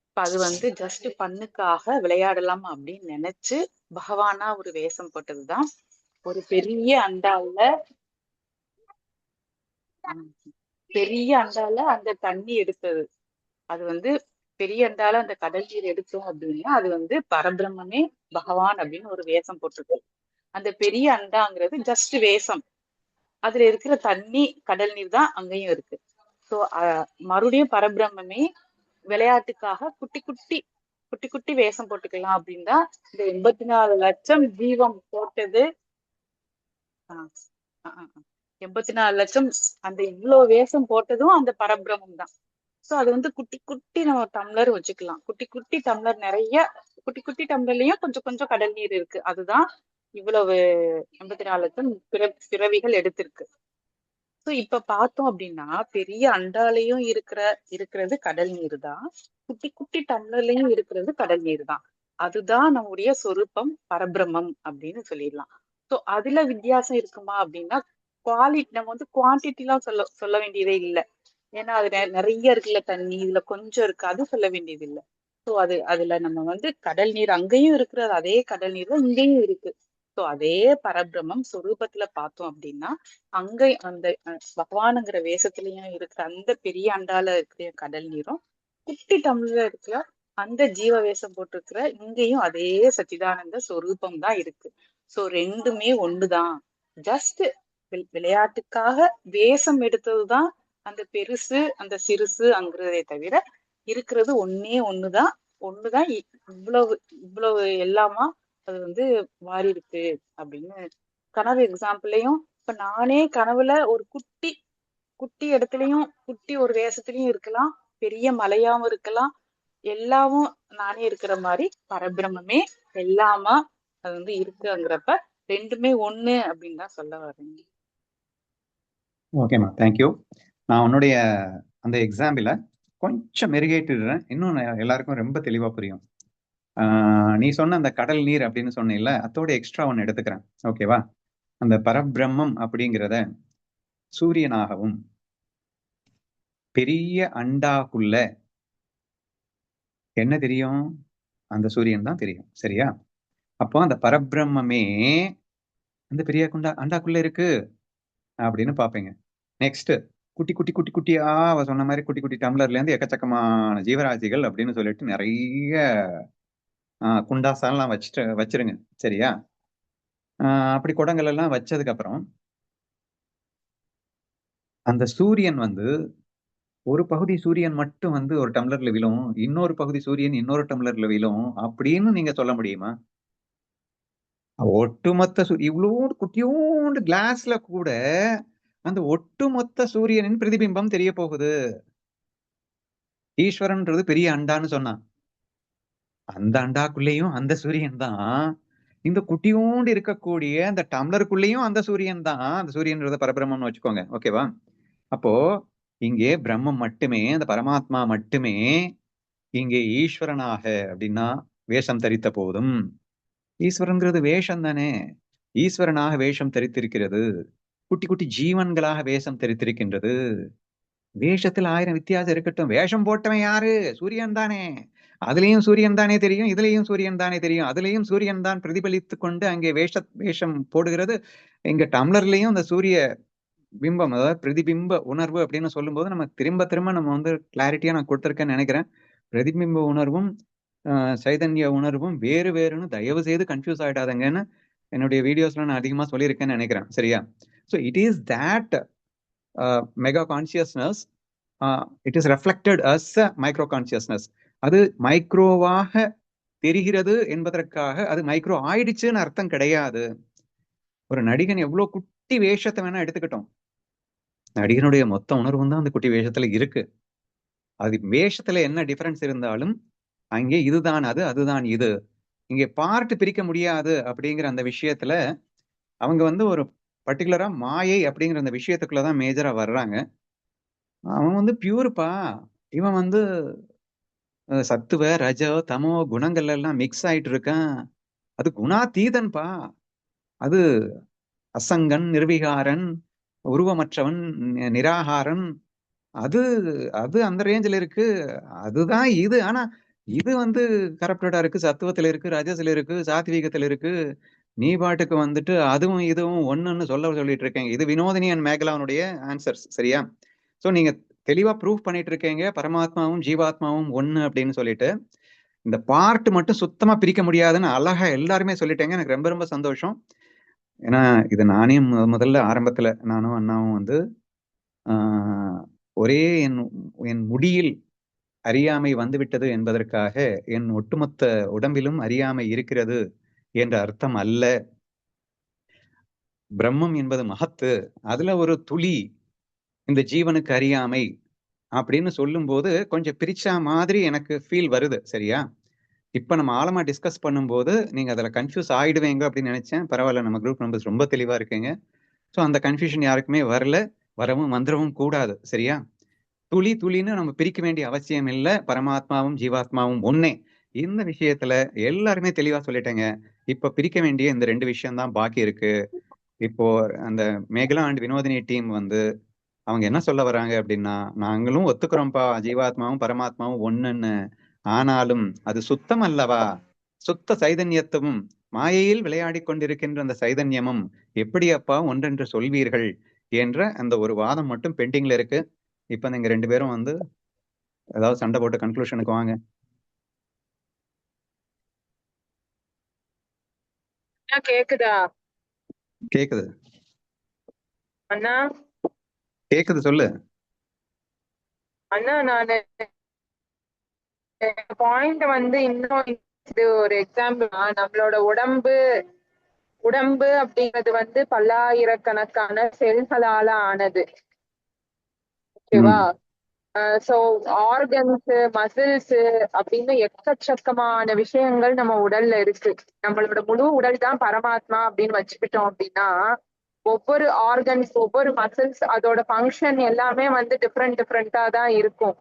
இப்ப அது வந்து ஜஸ்ட் பண்ணுக்காக விளையாடலாம் அப்படின்னு நினைச்சு பகவானா ஒரு வேஷம் போட்டதுதான். ஒரு பெரிய அண்டால அந்த தண்ணி எடுத்தது. அது வந்து பெரிய அண்டால அந்த கடல் நீர் எடுத்தோம் அப்படின்னா அது வந்து பரபிரம்மே பகவான் அப்படின்னு ஒரு வேஷம் போட்டிருக்கு. அந்த பெரிய அண்டாங்கிறது ஜஸ்ட் வேஷம். அதுல இருக்கிற தண்ணி கடல் நீர் தான் அங்கேயும் இருக்கு. சோ மறுபடியும் பரபிரம்மே விளையாட்டுக்காக குட்டி குட்டி வேஷம் போட்டுக்கலாம் அப்படின்னு தான் இந்த 84 லட்சம் ஜீவம் போட்டது. 84 லட்சம் அந்த இவ்வளவு வேஷம் போட்டதும் அந்த பரபிரமம் தான். சோ அது வந்து குட்டி நம்ம டம்ளர் வச்சுக்கலாம். குட்டி டம்ளர் நிறைய குட்டி டம்ளர்லயும் கொஞ்சம் கடல் நீர் இருக்கு. அதுதான் இவ்வளவு 84 லட்சம் பிறவிகள் எடுத்திருக்கு. சோ இப்ப பார்த்தோம் அப்படின்னா பெரிய அண்டாலையும் இருக்கிறது கடல் நீர் தான். குட்டி டம்ளர்லயும் இருக்கிறது கடல் நீர் தான். அதுதான் நம்முடைய சொரூபம் பரபிரம்மம் அப்படின்னு சொல்லிடலாம். சோ அதுல வித்தியாசம் இருக்குமா அப்படின்னா குவாலிட்டி நம்ம வந்து குவான்டிட்டி எல்லாம் சொல்ல வேண்டியதே இல்லை. ஏன்னா அது நிறைய இருக்குல்ல தண்ணி, இதுல கொஞ்சம் இருக்கு, அது சொல்ல வேண்டியது இல்லை. சோ அதுல நம்ம வந்து கடல் நீர் அங்கேயும் இருக்கிறது அதே கடல் நீர் தான் இங்கேயும் இருக்கு. சோ அதே பரபிரம்மம் சொரூபத்துல பார்த்தோம் அப்படின்னா அங்க அந்த பகவானுங்கிற வேஷத்துலயும் இருக்கிற அந்த பெரிய அண்டால இருக்கிற கடல் நீரும் குட்டி டம்ளர்ல இருக்கிற அந்த ஜீவ வேஷம் போட்டிருக்கிற இங்கேயும் அதே சச்சிதானந்த சொரூபம் தான் இருக்கு. சோ ரெண்டுமே ஒண்ணுதான். ஜஸ்ட் விளையாட்டுக்காக வேஷம் எடுத்ததுதான் அந்த பெருசு அந்த சிறுசுங்கிறதே தவிர இருக்கிறது ஒண்ணுதான். இவ்வளவு எல்லாமா அது வந்து மாறி இருக்கு அப்படின்னு கனவு எக்ஸாம்பிளையும் இப்ப நானே கனவுல ஒரு குட்டி இடத்துலயும் குட்டி ஒரு வேஷத்துலயும் இருக்கலாம், பெரிய மலையாவும் இருக்கலாம், எல்லாமும் நானே இருக்கிற மாதிரி பரபிரம்மே எல்லாமா அது வந்து இருக்குங்கிறப்ப ரெண்டுமே ஒண்ணு அப்படின்னு தான் சொல்ல வர்றேங்க. ஓகேம்மா, தேங்க்யூ. நான் உன்னுடைய அந்த எக்ஸாம்பிளை கொஞ்சம் மெருகேற்றிடுறேன், இன்னும் எல்லாருக்கும் ரொம்ப தெளிவா புரியும். நீ சொன்ன அந்த கடல் நீர் அப்படின்னு சொன்னீங்கல்ல, அதோட எக்ஸ்ட்ரா ஒன்று எடுத்துக்கிறேன். ஓகேவா? அந்த பரபிரம்மம் அப்படிங்கிறத சூரியனாகவும் பெரிய அண்டாக்குள்ள என்ன தெரியும்? அந்த சூரியன் தான் தெரியும். சரியா? அப்போ அந்த பரபிரம்மே அந்த பெரிய அண்டாக்குள்ள இருக்கு அப்படின்னு பாப்பீங்க. நெக்ஸ்ட் குட்டியா அவ சொன்ன மாதிரி குட்டி டம்ளர்ல இருந்து எக்கச்சக்கமான ஜீவராசிகள் அப்படின்னு சொல்லிட்டு நிறைய குண்டாசாலாம் வச்சிருங்க. சரியா? அப்படி குடங்கள் எல்லாம் வச்சதுக்கு அப்புறம் அந்த சூரியன் வந்து ஒரு பகுதி சூரியன் மட்டும் வந்து ஒரு டம்ளர்ல விழும், இன்னொரு பகுதி சூரியன் இன்னொரு டம்ளர்ல விழும் அப்படின்னு நீங்க சொல்ல முடியுமா? ஒட்டுமொத்த இவ்வளோண்டு குட்டியோண்டு கிளாஸ்ல கூட அந்த ஒட்டுமொத்த சூரியனின் பிரதிபிம்பம் தெரிய போகுது. ஈஸ்வரன்றது பெரிய அண்டான்னு சொன்னான். அந்த அண்டாக்குள்ளேயும் அந்த சூரியன் தான். இந்த குட்டியோண்டு இருக்கக்கூடிய அந்த டம்ளருக்குள்ளேயும் அந்த சூரியன் தான். அந்த சூரியன்றத பரபிரம்மம்னு வச்சுக்கோங்க. ஓகேவா? அப்போ இங்கே பிரம்மம் மட்டுமே, அந்த பரமாத்மா மட்டுமே இங்கே ஈஸ்வரனாக அப்படின்னா வேஷம் தரித்த போதும், ஈஸ்வரன்கிறது வேஷம் தானே, ஈஸ்வரனாக வேஷம் தரித்திருக்கிறது. குட்டி குட்டி ஜீவன்களாக வேஷம் தரித்திருக்கின்றது. வேஷத்துல 1000 வித்தியாசம் இருக்கட்டும். வேஷம் போட்டவன் யாரு? சூரியன் தானே. அதுலயும் சூரியன் தானே தெரியும், இதுலயும் சூரியன் தானே தெரியும். அதுலயும் சூரியன் தான் பிரதிபலித்து கொண்டு அங்கே வேஷம் போடுகிறது. இங்க டம்ளர்லயும் அந்த சூரிய பிம்பம், அதாவது பிரதிபிம்ப உணர்வு அப்படின்னு சொல்லும்போது நம்ம திரும்ப திரும்ப நம்ம வந்து கிளாரிட்டியா நான் கொடுத்திருக்கேன்னு நினைக்கிறேன். பிரதிபிம்ப உணர்வும் சைதன்ய உணர்வும் வேறு வேறுன்னு தயவு செய்து கன்ஃபியூஸ் ஆயிடாதங்கன்னு என்னுடைய வீடியோஸ்ல நான் அதிகமா சொல்லியிருக்கேன்னு நினைக்கிறேன். சரியா? So it is that mega consciousness, it is reflected as micro consciousness. அது மைக்ரோவாக தெரிகிறது என்பதற்காக அது மைக்ரோ ஆயிடுச்சுன்னு அர்த்தம் கிடையாது. ஒரு நடிகன் எவ்வளவு குட்டி வேஷத்தை வேணா எடுத்துக்கிட்டோம், நடிகனுடைய மொத்த உணர்வும் தான் அந்த குட்டி வேஷத்துல இருக்கு. அது வேஷத்துல என்ன டிஃபரன்ஸ் இருந்தாலும் அங்கே இதுதான் அது, அதுதான் இது. இங்கே பார்ட் பிரிக்க முடியாது அப்படிங்கிற அந்த விஷயத்துல அவங்க வந்து ஒரு பர்டிகுலரா மாயை அப்படிங்கிற அந்த விஷயத்துக்குள்ளதான் மேஜரா வர்றாங்க. அவன் வந்து பியூர்ப்பா, இவன் வந்து சத்துவ ரஜ தமோ குணங்கள் எல்லாம் மிக்ஸ் ஆயிட்டு இருக்கான். அது குணாதீதன்பா. அது அசங்கன், நிர்விகாரன், உருவமற்றவன், நிராகாரன். அது அது அந்த ரேஞ்சில் இருக்கு. அதுதான் இது. ஆனா இது வந்து கரப்டடா இருக்கு, சத்துவத்துல இருக்கு, ரஜஸ்ல இருக்கு, சாத்வீகத்துல இருக்கு. நீ பாட்டுக்கு வந்துட்டு அதுவும் இதுவும் ஒண்ணுன்னு சொல்லிட்டு இருக்கேங்க. இது வினோதினி அண்ட் மேகலாவனுடைய ஆன்சர்ஸ். சரியா? சோ நீங்க தெளிவா ப்ரூவ் பண்ணிட்டு இருக்கீங்க பரமாத்மாவும் ஜீவாத்மாவும் ஒண்ணு அப்படின்னு சொல்லிட்டு. இந்த பார்ட் மட்டும் சுத்தமா பிரிக்க முடியாதுன்னு அழகா எல்லாருமே சொல்லிட்டேங்க. எனக்கு ரொம்ப ரொம்ப சந்தோஷம். ஏன்னா இது நானே முதல்ல ஆரம்பத்துல நானும் அண்ணாவும் வந்து ஒரே என் முடியில் அறியாமை வந்துவிட்டது என்பதற்காக என் ஒட்டுமொத்த உடம்பிலும் அறியாமை இருக்கிறது என்ற அர்த்தம் அல்ல. பிரம்மம் என்பது மகத்து, அதுல ஒரு துளி இந்த ஜீவனுக்கு அறியாமை அப்படின்னு சொல்லும் போது கொஞ்சம் பிரிச்சா மாதிரி எனக்கு ஃபீல் வருது. சரியா? இப்ப நம்ம ஆழமா டிஸ்கஸ் பண்ணும்போது நீங்க அதுல கன்ஃபியூஸ் ஆயிடுவீங்க அப்படின்னு நினைச்சேன். பரவாயில்ல, நம்ம குரூப் மெம்பர்ஸ் ரொம்ப தெளிவா இருக்கீங்க. ஸோ அந்த கன்ஃபியூஷன் யாருக்குமே வரல, வரவும் வந்துடவும் கூடாது. சரியா? துளி துளின்னு நம்ம பிரிக்க வேண்டிய அவசியம் இல்லை. பரமாத்மாவும் ஜீவாத்மாவும் ஒன்னே. இந்த விஷயத்துல எல்லாருமே தெளிவா சொல்லிட்டேங்க. இப்ப பிரிக்க வேண்டிய இந்த 2 விஷயம் தான் பாக்கி இருக்கு. இப்போ அந்த மேகலா அண்ட் வினோதினி டீம் வந்து அவங்க என்ன சொல்ல வர்றாங்க அப்படின்னா, நாங்களும் ஒத்துக்கிறோம்ப்பா ஜீவாத்மாவும் பரமாத்மாவும் ஒண்ணுன்னு. ஆனாலும் அது சுத்தம் அல்லவா? சுத்த சைதன்யத்துவம் மாயையில் விளையாடி கொண்டிருக்கின்ற அந்த சைதன்யமும் எப்படி அப்பா ஒன்றென்று சொல்வீர்கள் என்ற அந்த ஒரு வாதம் மட்டும் பெண்டிங்ல இருக்கு. இப்ப நீங்க 2 பேரும் வந்து ஏதாவது சண்டை போட்டு கன்க்ளூஷனுக்கு வாங்க. கேக்குதா? கேக்குது அண்ணா, கேக்குது, சொல்லு அண்ணா. நானு பாயிண்ட் வந்து இன்னும் இது ஒரு எக்ஸாம்பிள். நம்மளோட உடம்பு அப்படிங்கிறது வந்து பல்லாயிரக்கணக்கான செல்களால ஆனது. ஓகேவா? சோ ஆர்கன்ஸ், மசில்ஸ் அப்படின்னு எக்கச்சக்கமான விஷயங்கள் நம்ம உடல்ல இருக்கு. நம்மளோட முழு உடல் தான் பரமாத்மா அப்படின்னு வச்சுக்கிட்டோம் அப்படின்னா, ஒவ்வொரு ஆர்கன்ஸ், ஒவ்வொரு மசில்ஸ், அதோட ஃபங்க்ஷன் எல்லாமே வந்து டிஃப்ரெண்டா தான் இருக்கும்.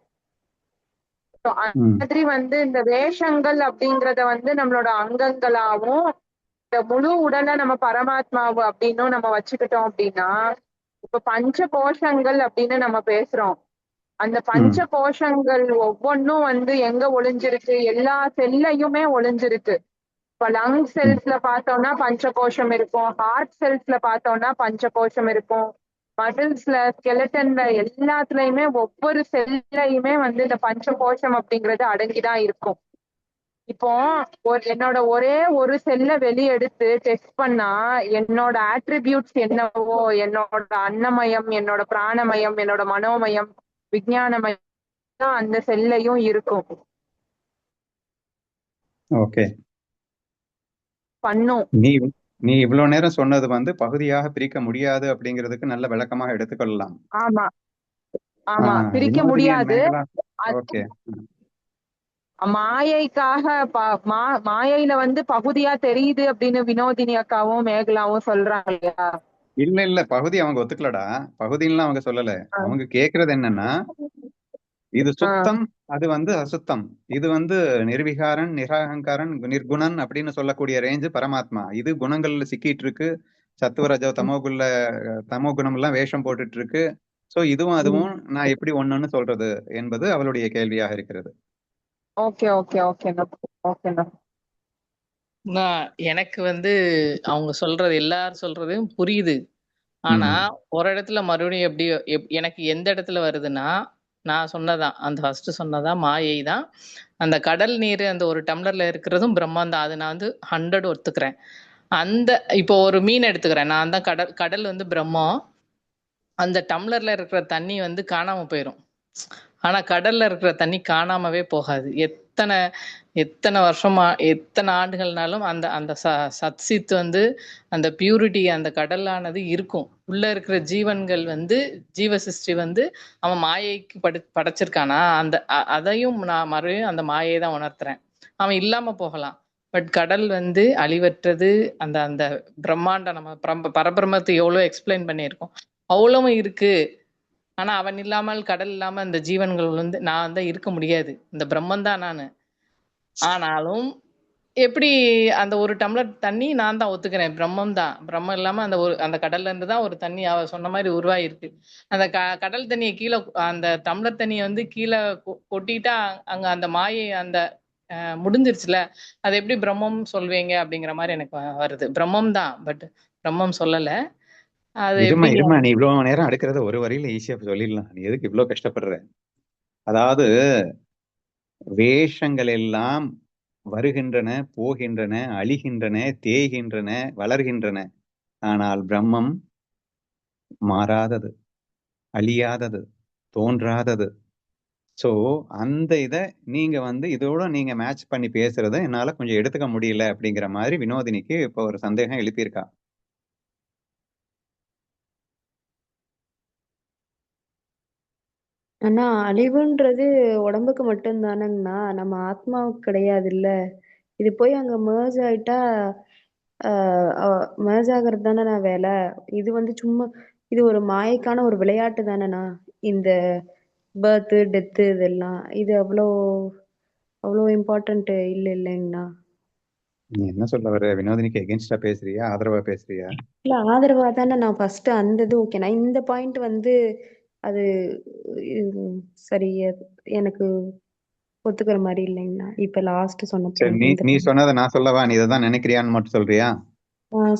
மாதிரி வந்து இந்த வேஷங்கள் அப்படிங்கறத வந்து நம்மளோட அங்கங்களாவும், இந்த முழு உடலை நம்ம பரமாத்மாவு அப்படின்னும் நம்ம வச்சுக்கிட்டோம் அப்படின்னா, இப்ப பஞ்ச கோஷங்கள் அப்படின்னு நம்ம பேசுறோம். அந்த பஞ்ச கோஷங்கள் ஒவ்வொன்னும் வந்து எங்க ஒளிஞ்சிருக்கு? எல்லா செல்லையுமே ஒளிஞ்சிருக்கு. இப்ப லங் செல்ஸ்ல பார்த்தோம்னா பஞ்ச கோஷம் இருக்கும், ஹார்ட் செல்ஸ்ல பார்த்தோம்னா பஞ்ச கோஷம் இருக்கும், மசில்ஸ்ல, ஸ்கெலட்டன்ல எல்லாத்துலயுமே ஒவ்வொரு செல்லையுமே வந்து இந்த பஞ்ச கோஷம் அப்படிங்கிறது அடங்கிதான் இருக்கும். இப்போ என்னோட ஒரே ஒரு செல்லை வெளியெடுத்து டெஸ்ட் பண்ணா என்னோட ஆட்ரிபியூட்ஸ் என்னவோ, என்னோட அன்னமயம், என்னோட பிராணமயம், என்னோட மனோமயம், விஞ்ஞானமயம் தான் அந்த செல்லையும் இருக்கும். ஓகே. பண்ணும். நீ இவ்வளவு நேரம் சொன்னது வந்து பகுதியாக பிரிக்க முடியாது அப்படிங்கிறதுக்கு நல்ல விளக்கமாக எடுத்துக்கொள்ளலாம். ஆமா ஆமா, பிரிக்க வினோதினி and முடியாது. மேகலா. அது ஓகே. மாயைக்காக மாயையில வந்து பகுதியா தெரியுது அப்படின்னு வினோதினி அக்காவும் மேகலாவும் சொல்றாங்க இல்லையா? இல்ல பகுதி அவங்க ஒத்துக்கலடா. பகுதின்லாம் அவங்க சொல்லல. அவங்க கேக்குறது என்னன்னா, இது சுத்தம், அது வந்து அசுத்தம். இது வந்து நிர்விகாரன், நிராகங்காரன், நிர்குணன் அப்படின்னு சொல்லக்கூடிய ரேஞ்சு பரமாத்மா. இது குணங்கள்ல சிக்கிட்டு இருக்கு. சத்துவரஜோ தமோகுள்ள தமோ குணம் எல்லாம் வேஷம் போட்டுட்டு இருக்கு. சோ இதுவும் அதுவும் நான் எப்படி ஒண்ணுன்னு சொல்றது என்பது அவளுடைய கேள்வியாக இருக்கிறது. ஓகே ஓகே ஓகேண்ணா ஓகேண்ணா. எனக்கு வந்து அவங்க சொல்றது எல்லாரும் சொல்றதும் புரியுது. ஆனா ஒரு இடத்துல மறுபடியும் எப்படி எனக்கு எந்த இடத்துல வருதுன்னா, நான் சொன்னதான் அந்த ஃபர்ஸ்ட் சொன்னதான் மாயை தான். அந்த கடல் நீர் அந்த ஒரு டம்ளர்ல இருக்கிறதும் பிரம்மம் தான். அது நான் வந்து 100 ஒத்துக்கிறேன். அந்த இப்போ ஒரு மீன் எடுத்துக்கிறேன். நான் தான் கடல் வந்து பிரம்மம். அந்த டம்ளர்ல இருக்கிற தண்ணி வந்து காணாம போயிரும். ஆனா கடல்ல இருக்கிற தண்ணி காணாமவே போகாது. எத்தனை வருஷமா எத்தனை ஆண்டுகள்னாலும் அந்த அந்த சத்சித் வந்து அந்த பியூரிட்டி அந்த கடலானது இருக்கும். உள்ள இருக்கிற ஜீவன்கள் வந்து ஜீவசிருஷ்டி வந்து அவன் மாயைக்கு படைச்சிருக்கானா, அந்த அதையும் நான் மறுபடியும் அந்த மாயை தான் உணர்த்துறேன். அவன் இல்லாம போகலாம். பட் கடல் வந்து அழிவற்றது. அந்த அந்த பிரம்மாண்டம் நம்ம பரபிரம்மத்தை எவ்வளோ எக்ஸ்பிளைன் பண்ணியிருக்கோம். அவ்வளவும் இருக்கு. ஆனா அவன் இல்லாமல் கடல் இல்லாம அந்த ஜீவன்கள் வந்து நான் வந்து இருக்க முடியாது. இந்த பிரம்மன் தான் நானு. ஆனாலும் எப்படி அந்த ஒரு டம்ளர் தண்ணி நான் தான் ஒத்துக்கிறேன். பிரம்மம் தான். பிரம்மம் இல்லாம அந்த கடல்ல இருந்து தான் ஒரு தண்ணி அவ சொன்ன மாதிரி உருவாயிருக்கு. அந்த கடல் தண்ணியை கீழே அந்த டம்ளர் தண்ணியை வந்து கீழே கொட்டிட்டா அங்க அந்த மாயை அந்த முடிஞ்சிருச்சுல. அது எப்படி பிரம்மம் சொல்வீங்க அப்படிங்கிற மாதிரி எனக்கு வருது. பிரம்மம் தான், பட் பிரம்மம் சொல்லல. அது இருமா எப்படி நீ இவ்வளவு நேரம் அடுக்கிறத ஒரு வரியில ஈஸியா சொல்லிடலாம். நீ எதுக்கு இவ்வளவு கஷ்டப்படுற? அதாவது வேஷங்கள் எல்லாம் வருகின்றன, போகின்றன, அழிகின்றன, தேய்கின்றன, வளர்கின்றன. ஆனால் பிரம்மம் மாறாதது, அழியாதது, தோன்றாதது. சோ அந்த இத நீங்க வந்து இதோட நீங்க மேட்ச் பண்ணி பேசுறத என்னால கொஞ்சம் எடுத்துக்க முடியல அப்படிங்கிற மாதிரி வினோதினிக்கு இப்ப ஒரு சந்தேகம் எழுப்பியிருக்கா. ஆனா அழிவுன்றது உடம்புக்கு மட்டும்தானங்கண்ணா, நம்ம ஆத்மாவுக்கு கிடையாது இல்ல. இது போய் அங்க merge ஆயிட்டா merge ஆகிறது தானேண்ணா வேலை. இது வந்து சும்மா இது ஒரு மாயைக்கான ஒரு விளையாட்டு தானேண்ணா. இந்த பர்த் டெத்து இதெல்லாம் இது அவ்வளோ இம்பார்ட்டன்ட் இல்லைங்கண்ணா. நீ என்ன சொல்ல வர? வினோதினிக்கு எகென்ஸ்டா பேசுறியா, ஆதரவா பேசுறியா? இல்ல ஆதரவா தானே நான் ஃபர்ஸ்ட் அந்த இது ஓகேண்ணா. இந்த பாயிண்ட் வந்து அது சரி எனக்கு ஒத்துக்கிற மாதிரி இல்லைங்கண்ணா. இப்ப லாஸ்ட் சொன்ன சரி, பாயிண்ட் நீ சொன்னதை நான் சொல்லவா? நீ இதைதான் நினைக்கிறியான்னு மட்டும் சொல்றியா?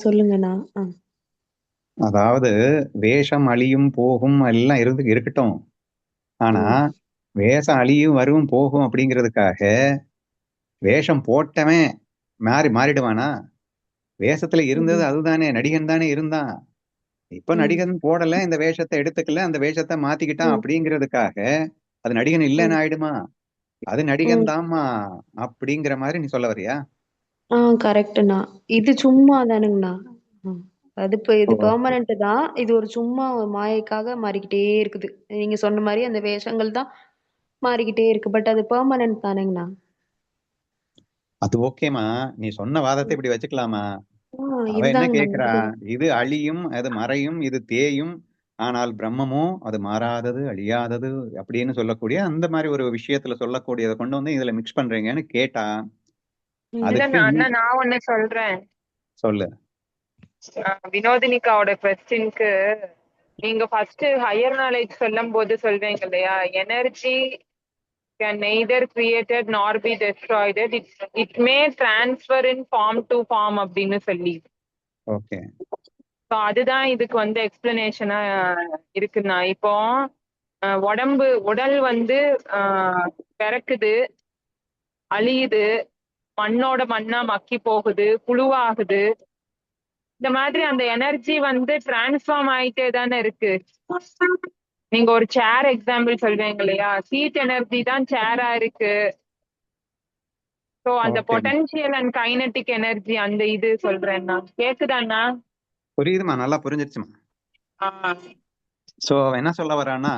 சொல்லுங்கண்ணா. அதாவது வேஷம் அழியும் போகும் எல்லாம் இருக்கட்டும். ஆனா வேஷம் அழியும் வரும் போகும் அப்படிங்கிறதுக்காக வேஷம் போட்டவன் மாறிடுவானா? வேஷத்துல இருந்தது அதுதானே, நடிகன் தானே இருந்தான். இப்ப நடிகன் போடல, இந்த வேஷத்தை எடுத்துக்கல, அந்த வேஷத்தை மாத்திக்கிட்டான் அப்படிங்கிறதுக்காக அது நடிகன் இல்லைன்னு ஆயிடுமா? அது நடிகன் தான்மா அப்படிங்கிற மாதிரி நீ சொல்ல வரியா? கரெக்ட்ண்ணா. இது சும்மா தானுங்கண்ணா. அது இது பெர்மனன்ட் தான். இது ஒரு சும்மா மாயைக்காக மாறிக்கிட்டே இருக்குது. நீங்க சொன்ன மாதிரி அந்த வேஷங்கள் தான் மாறிக்கிட்டே இருக்கு. பட் அது பெர்மனன்ட் தானேங்கண்ணா. அது ஓகேமா, நீ சொன்ன வாதத்தை இப்படி வச்சுக்கலாமா? அவ என்ன இதுதாங்க கேக்குறா? இது அழியும், அது மறையும், இது தேயும், ஆனால் பிரம்மமும் அது மாறாதது, அழியாதது அப்படின்னு சொல்லக்கூடிய அந்த மாதிரி ஒரு விஷயத்துல சொல்லக்கூடியதை கொண்டு வந்து இதுல மிக்ஸ் பண்றீங்கன்னு கேட்டா அதுக்கு நான் ஒண்ணு சொல்றேன். சொல்லு. வினோதினிகாவோட கொஸ்டினுக்கு நீங்க ஃபர்ஸ்ட் ஹையர் நாலேஜ் சொல்லும் போது சொல்றீங்க இல்லையா, energy can neither created nor be destroyed, it may transfer in form to form அப்படின்னு சொல்லி. ஓகே, அதுதான் இதுக்கு வந்து எக்ஸ்பிளனேஷனா இருக்குண்ணா. இப்போ உடல் வந்து பிறக்குது, அழியுது, மண்ணோட மண்ணா மக்கி போகுது, புழுவாகுது. இந்த மாதிரி அந்த எனர்ஜி வந்து டிரான்ஸ்ஃபார்ம் ஆயிட்டே தானே இருக்கு. நீங்க ஒரு சேர் எக்ஸாம்பிள் சொல்றீங்க இல்லையா, ஹீட் எனர்ஜி தான் சேரா இருக்கு. சோ அந்த ஓகேம்மா, பொட்டன்ஷியல் அண்ட் கைனடிக் எனர்ஜி அந்த இது சொல்றேன்னா கேக்குதாண்ணா? புரியுதுமா, நல்லா புரிஞ்சிருச்சுமா. சோ அவன் என்ன சொல்ல வரான்னா,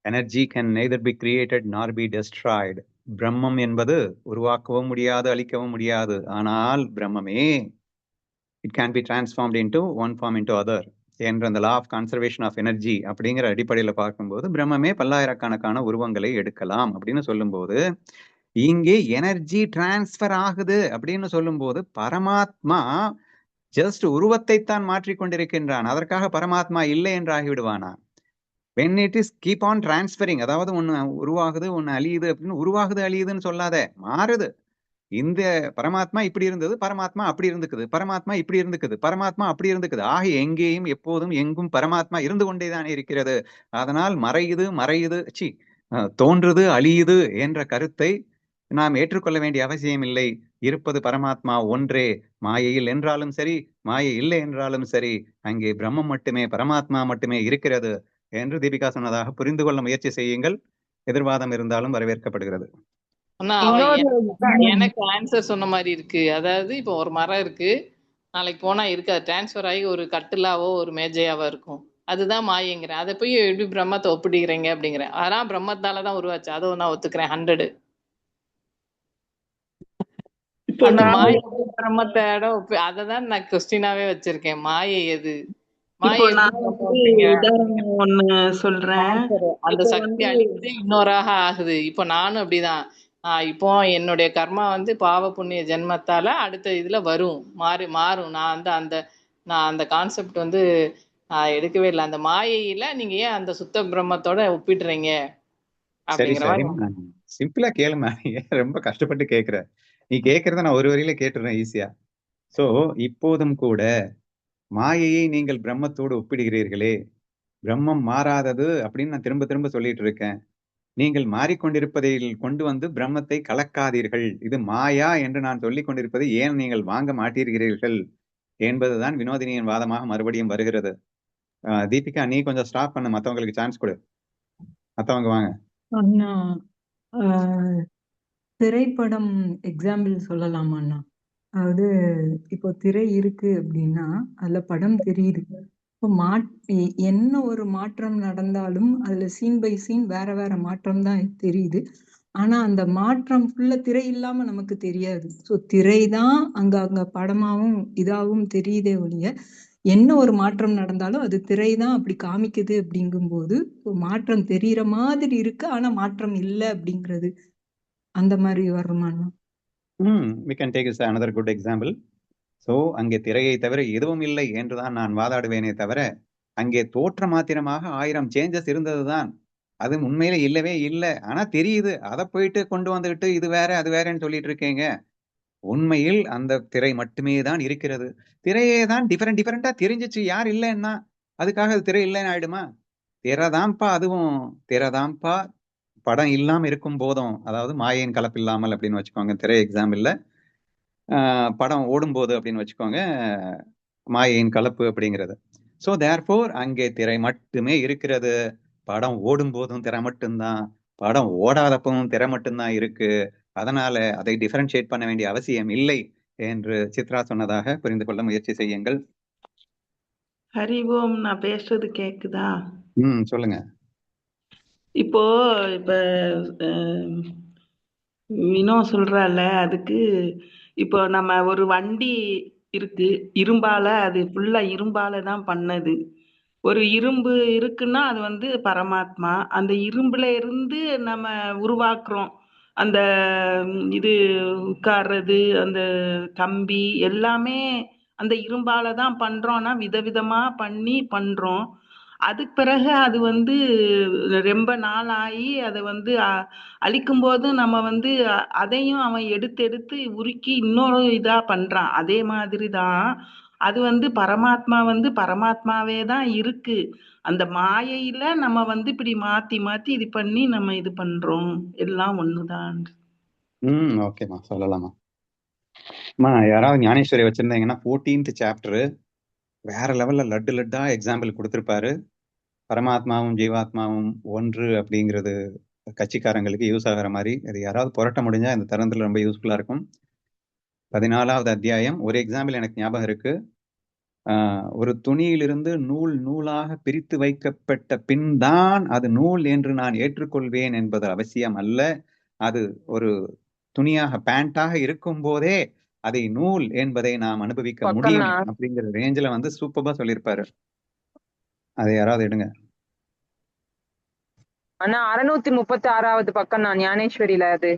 energy can neither be created nor be destroyed. பிரம்மம் என்பது உருவாக்கவும் முடியாது, அழிக்கவும் முடியாது. ஆனால் பிரம்மமே it can be transformed into one form into other என்ற அந்த law of conservation of energy அப்படிங்கிற அடிப்படையில் பார்க்கும்போது பிரம்மமே பல்லாயிரக்கணக்கான உருவங்களை எடுக்கலாம் அப்படின்னு சொல்லும்போது, இங்கே எனர்ஜி டிரான்ஸ்ஃபர் ஆகுது அப்படின்னு சொல்லும்போது பரமாத்மா ஜஸ்ட் உருவத்தை தான் மாற்றிக்கொண்டிருக்கின்றான். அதற்காக பரமாத்மா இல்லை என்று ஆகிவிடுவானா? when it is keep on transferring, அதாவது ஒண்ணு உருவாகுது ஒண்ணு அழியுது அப்படின்னு உருவாகுது அழியுதுன்னு சொல்லாத, மாறுது. இந்த பரமாத்மா இப்படி இருந்தது, பரமாத்மா அப்படி இருந்துக்குது, பரமாத்மா இப்படி இருந்துக்குது, பரமாத்மா அப்படி இருந்துக்குது. ஆக எங்கேயும் எப்போதும் எங்கும் பரமாத்மா இருந்து கொண்டேதான் இருக்கிறது. அதனால் மறையுது தோன்றுது அழியுது என்ற கருத்தை நாம் ஏற்றுக்கொள்ள வேண்டிய அவசியம் இல்லை. இருப்பது பரமாத்மா ஒன்றே. மாயையில் என்றாலும் சரி, மாயை இல்லை என்றாலும் சரி, அங்கே பிரம்மம் மட்டுமே, பரமாத்மா மட்டுமே இருக்கிறது என்று தீபிகா சொன்னதாக புரிந்து கொள்ள முயற்சி செய்யுங்கள். எதிர்வாதம் இருந்தாலும் வரவேற்கப்படுகிறது. ஆனா எனக்கு ஆன்சர் சொன்ன மாதிரி இருக்கு. அதாவது இப்போ ஒரு மரம் இருக்கு, நாளைக்கு போனா இருக்காது, டிரான்ஸ்ஃபர் ஆகி ஒரு கட்டிலாவோ ஒரு மேஜையாவோ இருக்கும். அதுதான் மாயங்கிறேன். அதை போய் எப்படி பிரம்மத்தை ஒப்பிடுகிறீங்க அப்படிங்கிறேன். அதான் பிரம்மத்தாலதான் உருவாச்சு, அதை நான் ஒத்துக்கிறேன் 100. அந்த மாயை பிரம்மத்தோட அததான் நான் கொஸ்டினாவே வச்சிருக்கேன். மாயை எது? உதாரணம் ஒண்ணு சொல்றேன். அந்த சக்தி அழித்து இன்னொராக ஆகுது. இப்போ நானும் அப்படிதான். இப்போ என்னுடைய கர்மா பாவ புண்ணிய ஜென்மத்தால அடுத்த இதுல வரும், மாறும். நான் அந்த கான்செப்ட் எடுக்கவே இல்லை. அந்த மாயையில நீங்க ஏன் அந்த சுத்த பிரம்மத்தோட ஒப்பிடுறீங்க அப்படிங்கிற மாதிரி. சிம்பிளா கேளுமா, ரொம்ப கஷ்டப்பட்டு கேக்குற. நீ கேக்குறத நான் ஒரு வரியில கேட்டுறேன் ஈஸியா. சோ இப்போதும் கூட மாயையை நீங்கள் பிரம்மத்தோடு ஒப்பிடுகிறீர்களே, பிரம்மம் மாறாதது அப்படின்னு நான் திரும்ப திரும்ப சொல்லிட்டு இருக்கேன். நீங்கள் மாறிக்கொண்டிருப்பதை கொண்டு பிரம்மத்தை கலக்காதீர்கள், இது மாயா என்று நான் சொல்லிக் கொண்டிருப்பதை ஏன் நீங்கள் வாங்க மாட்டீர்கள் என்பதுதான் வினோதினியின் வாதமாக மறுபடியும் வருகிறது. தீபிகா, நீ கொஞ்சம் ஸ்டாப் பண்ண, மத்தவங்களுக்கு சான்ஸ் கொடு. மத்தவங்க வாங்க. அண்ணா, திரைப்படம் எக்ஸாம்பிள் சொல்லலாமா அண்ணா? அதாவது இப்போ திரை இருக்கு அப்படின்னா அதுல படம் தெரியுது. இப்போ என்ன ஒரு மாற்றம் நடந்தாலும் அதுல சீன் பை சீன் வேற வேற மாற்றம் தான் தெரியுது. ஆனா அந்த மாற்றம் ஃபுல்லா திரை இல்லாம நமக்கு தெரியாது. ஸோ திரை தான் அங்க படமாவும் இதாகவும் தெரியுதே ஒழிய என்ன ஒரு மாற்றம் நடந்தாலும் அது திரை தான் அப்படி காமிக்குது. அப்படிங்கும்போது மாற்றம் தெரியற மாதிரி இருக்கு, ஆனா மாற்றம் இல்லை அப்படிங்கிறது அந்த மாதிரி வருமானா? we can take another good example. So அங்கே திரையை தவிர எதுவும் இல்லை என்றுதான் நான் வாதாடுவேனே தவிர, அங்கே தோற்ற மாத்திரமாக 1000 சேஞ்சஸ் இருந்ததுதான். அது உண்மையில இல்லவே இல்லை. ஆனா தெரியுது. அதை போயிட்டு கொண்டு வந்துகிட்டு இது வேற அது வேறன்னு சொல்லிட்டு இருக்கீங்க. உண்மையில் அந்த திரை மட்டுமே தான் இருக்கிறது. திரையே தான் டிஃபரெண்டா தெரிஞ்சிச்சு. யார் இல்லைன்னா அதுக்காக அது திரை இல்லைன்னு ஆயிடுமா? திரைதான்ப்பா, அதுவும் திரைதான்ப்பா. படம் இல்லாம இருக்கும் போதும், அதாவது மாயையின் கலப்பு இல்லாமல் அப்படின்னு வச்சுக்கோங்க திரை எக்ஸாம்பிள்ல. படம் ஓடும் போது அப்படின்னு வச்சுக்கோங்க மாயையின் கலப்பு அப்படிங்கிறது. ஸோ தேர்ஃபோர் அங்கே திரை மட்டுமே இருக்கிறது. படம் ஓடும் போதும் திரை மட்டும்தான், படம் ஓடாதப்பவும் திரை மட்டும்தான் இருக்கு. அதனால அதை டிஃபரன்ஷியேட் பண்ண வேண்டிய அவசியம் இல்லை என்று சித்ரா சொன்னதாக புரிந்து கொள்ள முயற்சி செய்யுங்கள். ஹரி ஓம், நான் பேசுறது கேக்குதா? சொல்லுங்க. இப்போ வினோ சொல்றால, அதுக்கு இப்போ நம்ம ஒரு வண்டி இருக்கு, இரும்பால, அது ஃபுல்லா இரும்பால தான் பண்ணது. ஒரு இரும்பு இருக்குன்னா அது பரமாத்மா. அந்த இரும்புல இருந்து நம்ம உருவாக்குறோம். அந்த இது உட்கார்றது, அந்த கம்பி எல்லாமே அந்த இரும்பால தான் பண்றோம்னா விதவிதமா பண்ணி பண்றோம். அதுக்கு பிறகு அது ரொம்ப நாள் ஆகி அதை அழிக்கும் போது நம்ம அதையும் அவன் எடுத்து எடுத்து உருக்கி இன்னொரு இதா பண்றான். அதே மாதிரிதான் அது பரமாத்மா பரமாத்மாவே தான் இருக்கு. அந்த மாயையில நம்ம இப்படி மாத்தி மாத்தி இது பண்ணி நம்ம இது பண்றோம். எல்லாம் ஒண்ணுதான். ஓகேமா, சொல்லலாமா? யாராவது ஞானேஸ்வரி வச்சிருந்தீங்கன்னா 14th சாப்டர் வேற லெவல்ல லட்டா எக்ஸாம்பிள் கொடுத்திருப்பாரு. பரமாத்மாவும் ஜீவாத்மாவும் ஒன்று அப்படிங்கிறது கட்சிக்காரங்களுக்கு யூஸ் ஆகிற மாதிரி இது யாராவது புரட்ட முடிஞ்சா இந்த தருணத்துல ரொம்ப யூஸ்ஃபுல்லா இருக்கும். 14வது அத்தியாயம் ஒரு எக்ஸாம்பிள் எனக்கு ஞாபகம் இருக்கு. ஒரு துணியிலிருந்து நூல் நூலாக பிரித்து வைக்கப்பட்ட பின் தான் அது நூல் என்று நான் ஏற்றுக்கொள்வேன் என்பது அவசியம் அல்ல. அது ஒரு துணியாக பேண்டாக இருக்கும் போதே அதை நூல் என்பதை நாம் அனுபவிக்க முடியும் பக்கம்னா அப்படிங்கிற ரேஞ்சில வந்து சூப்பரா சொல்லியிருப்பாரு. அதை யாராவது எடுங்க. ஆனா 636வது பக்கம் நான் ஞானேஸ்வரியில அது.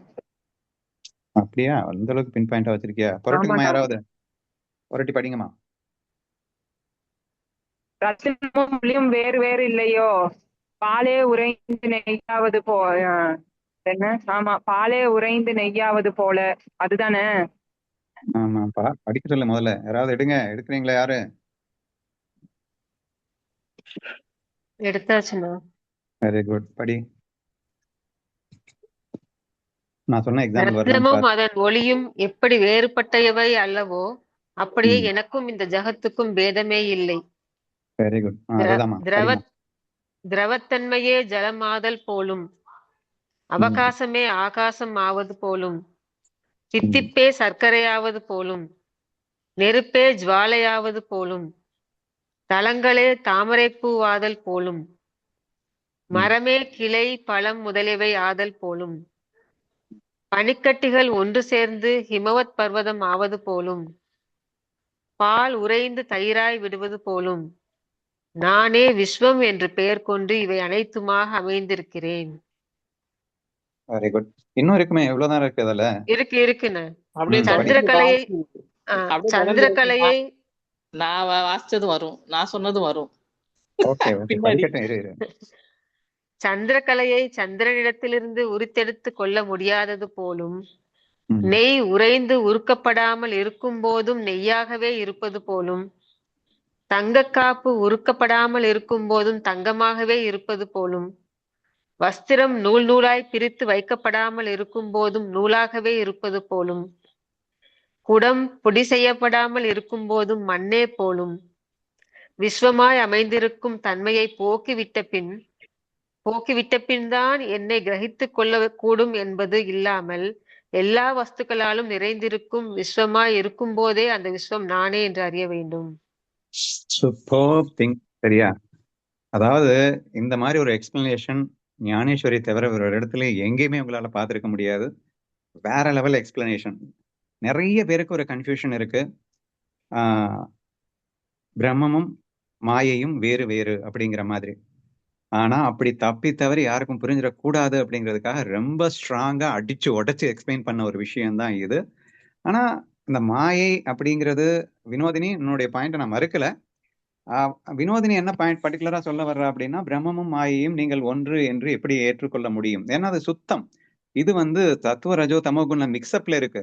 அப்படியா? அந்த அளவுக்கு பின் பாயிண்டா வச்சிருக்கியா? புரட்டுங்கம்மா, ஆமாண்ணா. யாராவது புரட்டி படிங்கம்மா. ரத்தினமும் ஒளியும் வேறு வேறு இல்லையோ, பாலே உறைந்து நெய்யாவது என்ன? ஆமா, பாலே உறைந்து நெய்யாவது போல, அதுதானே? ஆமாப்பா, படிக்க சொல்ல முதல்ல. யாராவது எடுங்க. எடுக்கிறீங்களா யாரு? எடுத்தாச்சுண்ணா. வெரி குட், படி. நான் சொன்ன எக்ஸாம்பிள் வரலான்னு ரத்தினமும் பாரு. அதன் ஒளியும் எப்படி வேறுபட்டவை அல்லவோ, அப்படியே ம், எனக்கும் இந்த ஜகத்துக்கும் பேதமே இல்லை. Very good. திர அதுதாம்மா, திரவ படிமா. திரவத்தன்மையே ஜலமாதல் போலும், ம், அவகாசமே ஆகாசம் ஆவது போலும், ம், தித்திப்பே சர்க்கரையாவது போலும், நெருப்பே ஜுவாலையாவது போலும், தலங்களே தாமரைப்பூவாதல் போலும், ம், மரமே கிளை பழம் முதலியவை ஆதல் போலும், பனிக்கட்டிகள் ஒன்று சேர்ந்து ஹிமவத் பர்வதம் ஆவது போலும், பால் உறைந்து தயிராய் விடுவது போலும், நானே விஸ்வம் என்று பெயர் கொண்டு இவை அனைத்துமாக அமைந்திருக்கிறேன். Very good. இன்னும் இருக்குமே, எவ்வளவுதான் இருக்கு அதுல. இருக்குண்ணே. அப்படியே ம், படி. தொடர்ந்து சந்திரகலையை வாசி. அப்படியே தொடர்ந்து சந்திரகலையை நான் வாசிச்சதும் வரும், நான் சொன்னதும் வரும் ஓகே ஓகே, பின்னாடி. படிக்கட்டும். இரு இரு. சந்திரகலையை சந்திரனிடத்திலிருந்து உரித்தெடுத்து கொள்ள முடியாதது போலும், ம், நெய் உறைந்து உருக்கப்படாமல் இருக்கும் போதும் நெய்யாகவே இருப்பது போலும், தங்கக்காப்பு உருக்கப்படாமல் இருக்கும் போதும் தங்கமாகவே இருப்பது போலும், வஸ்திரம் நூல் நூலாய் பிரித்து வைக்கப்படாமல் இருக்கும் போதும் நூலாகவே இருப்பது போலும், குடம் பொடி செய்யப்படாமல் இருக்கும் போதும் மண்ணே போலும், விஸ்வமாய் அமைந்திருக்கும் தன்மையை போக்கிவிட்ட பின் தான் என்னை கிரகித்துக் கொள்ள கூடும் என்பது இல்லாமல் எல்லா வஸ்துக்களாலும் நிறைந்திருக்கும் விஸ்வமாய் இருக்கும் போதே அந்த விஸ்வம் நானே என்று அறிய வேண்டும். Super thing. சரியா? அதாவது இந்த மாதிரி ஒரு எக்ஸ்பிளனேஷன் ஞானேஸ்வரி தவிர ஒரு இடத்துல எங்கேயுமே உங்களால பார்த்திருக்க முடியாது. வேற லெவல் எக்ஸ்பிளனேஷன். நிறைய பேருக்கு ஒரு கன்ஃபியூஷன் இருக்கு. ஆஹ் பிரம்மமும் மாயையும் வேறு வேறு அப்படிங்கிற மாதிரி. ஆனா அப்படி தப்பி தவறி யாருக்கும் புரிஞ்சிடக்கூடாது அப்படிங்கிறதுக்காக ரொம்ப ஸ்ட்ராங்கா அடிச்சு உடைச்சு எக்ஸ்பிளைன் பண்ண ஒரு விஷயம்தான் இது. ஆனா இந்த மாயை அப்படிங்கிறது, வினோதினி என்னுடைய பாயிண்ட் நான் மறுக்கல. வினோதினி என்ன பாயிண்ட் பர்டிகுலரா சொல்ல வர்றா அப்படின்னா, பிரம்மமும் மாயையும் நீங்கள் ஒன்று என்று எப்படி ஏற்றுக்கொள்ள முடியும்? ஏன்னா அது சுத்தம். இது வந்து தத்துவ ரஜோ தமோ குண மிக்ஸ்அப்ல இருக்கு.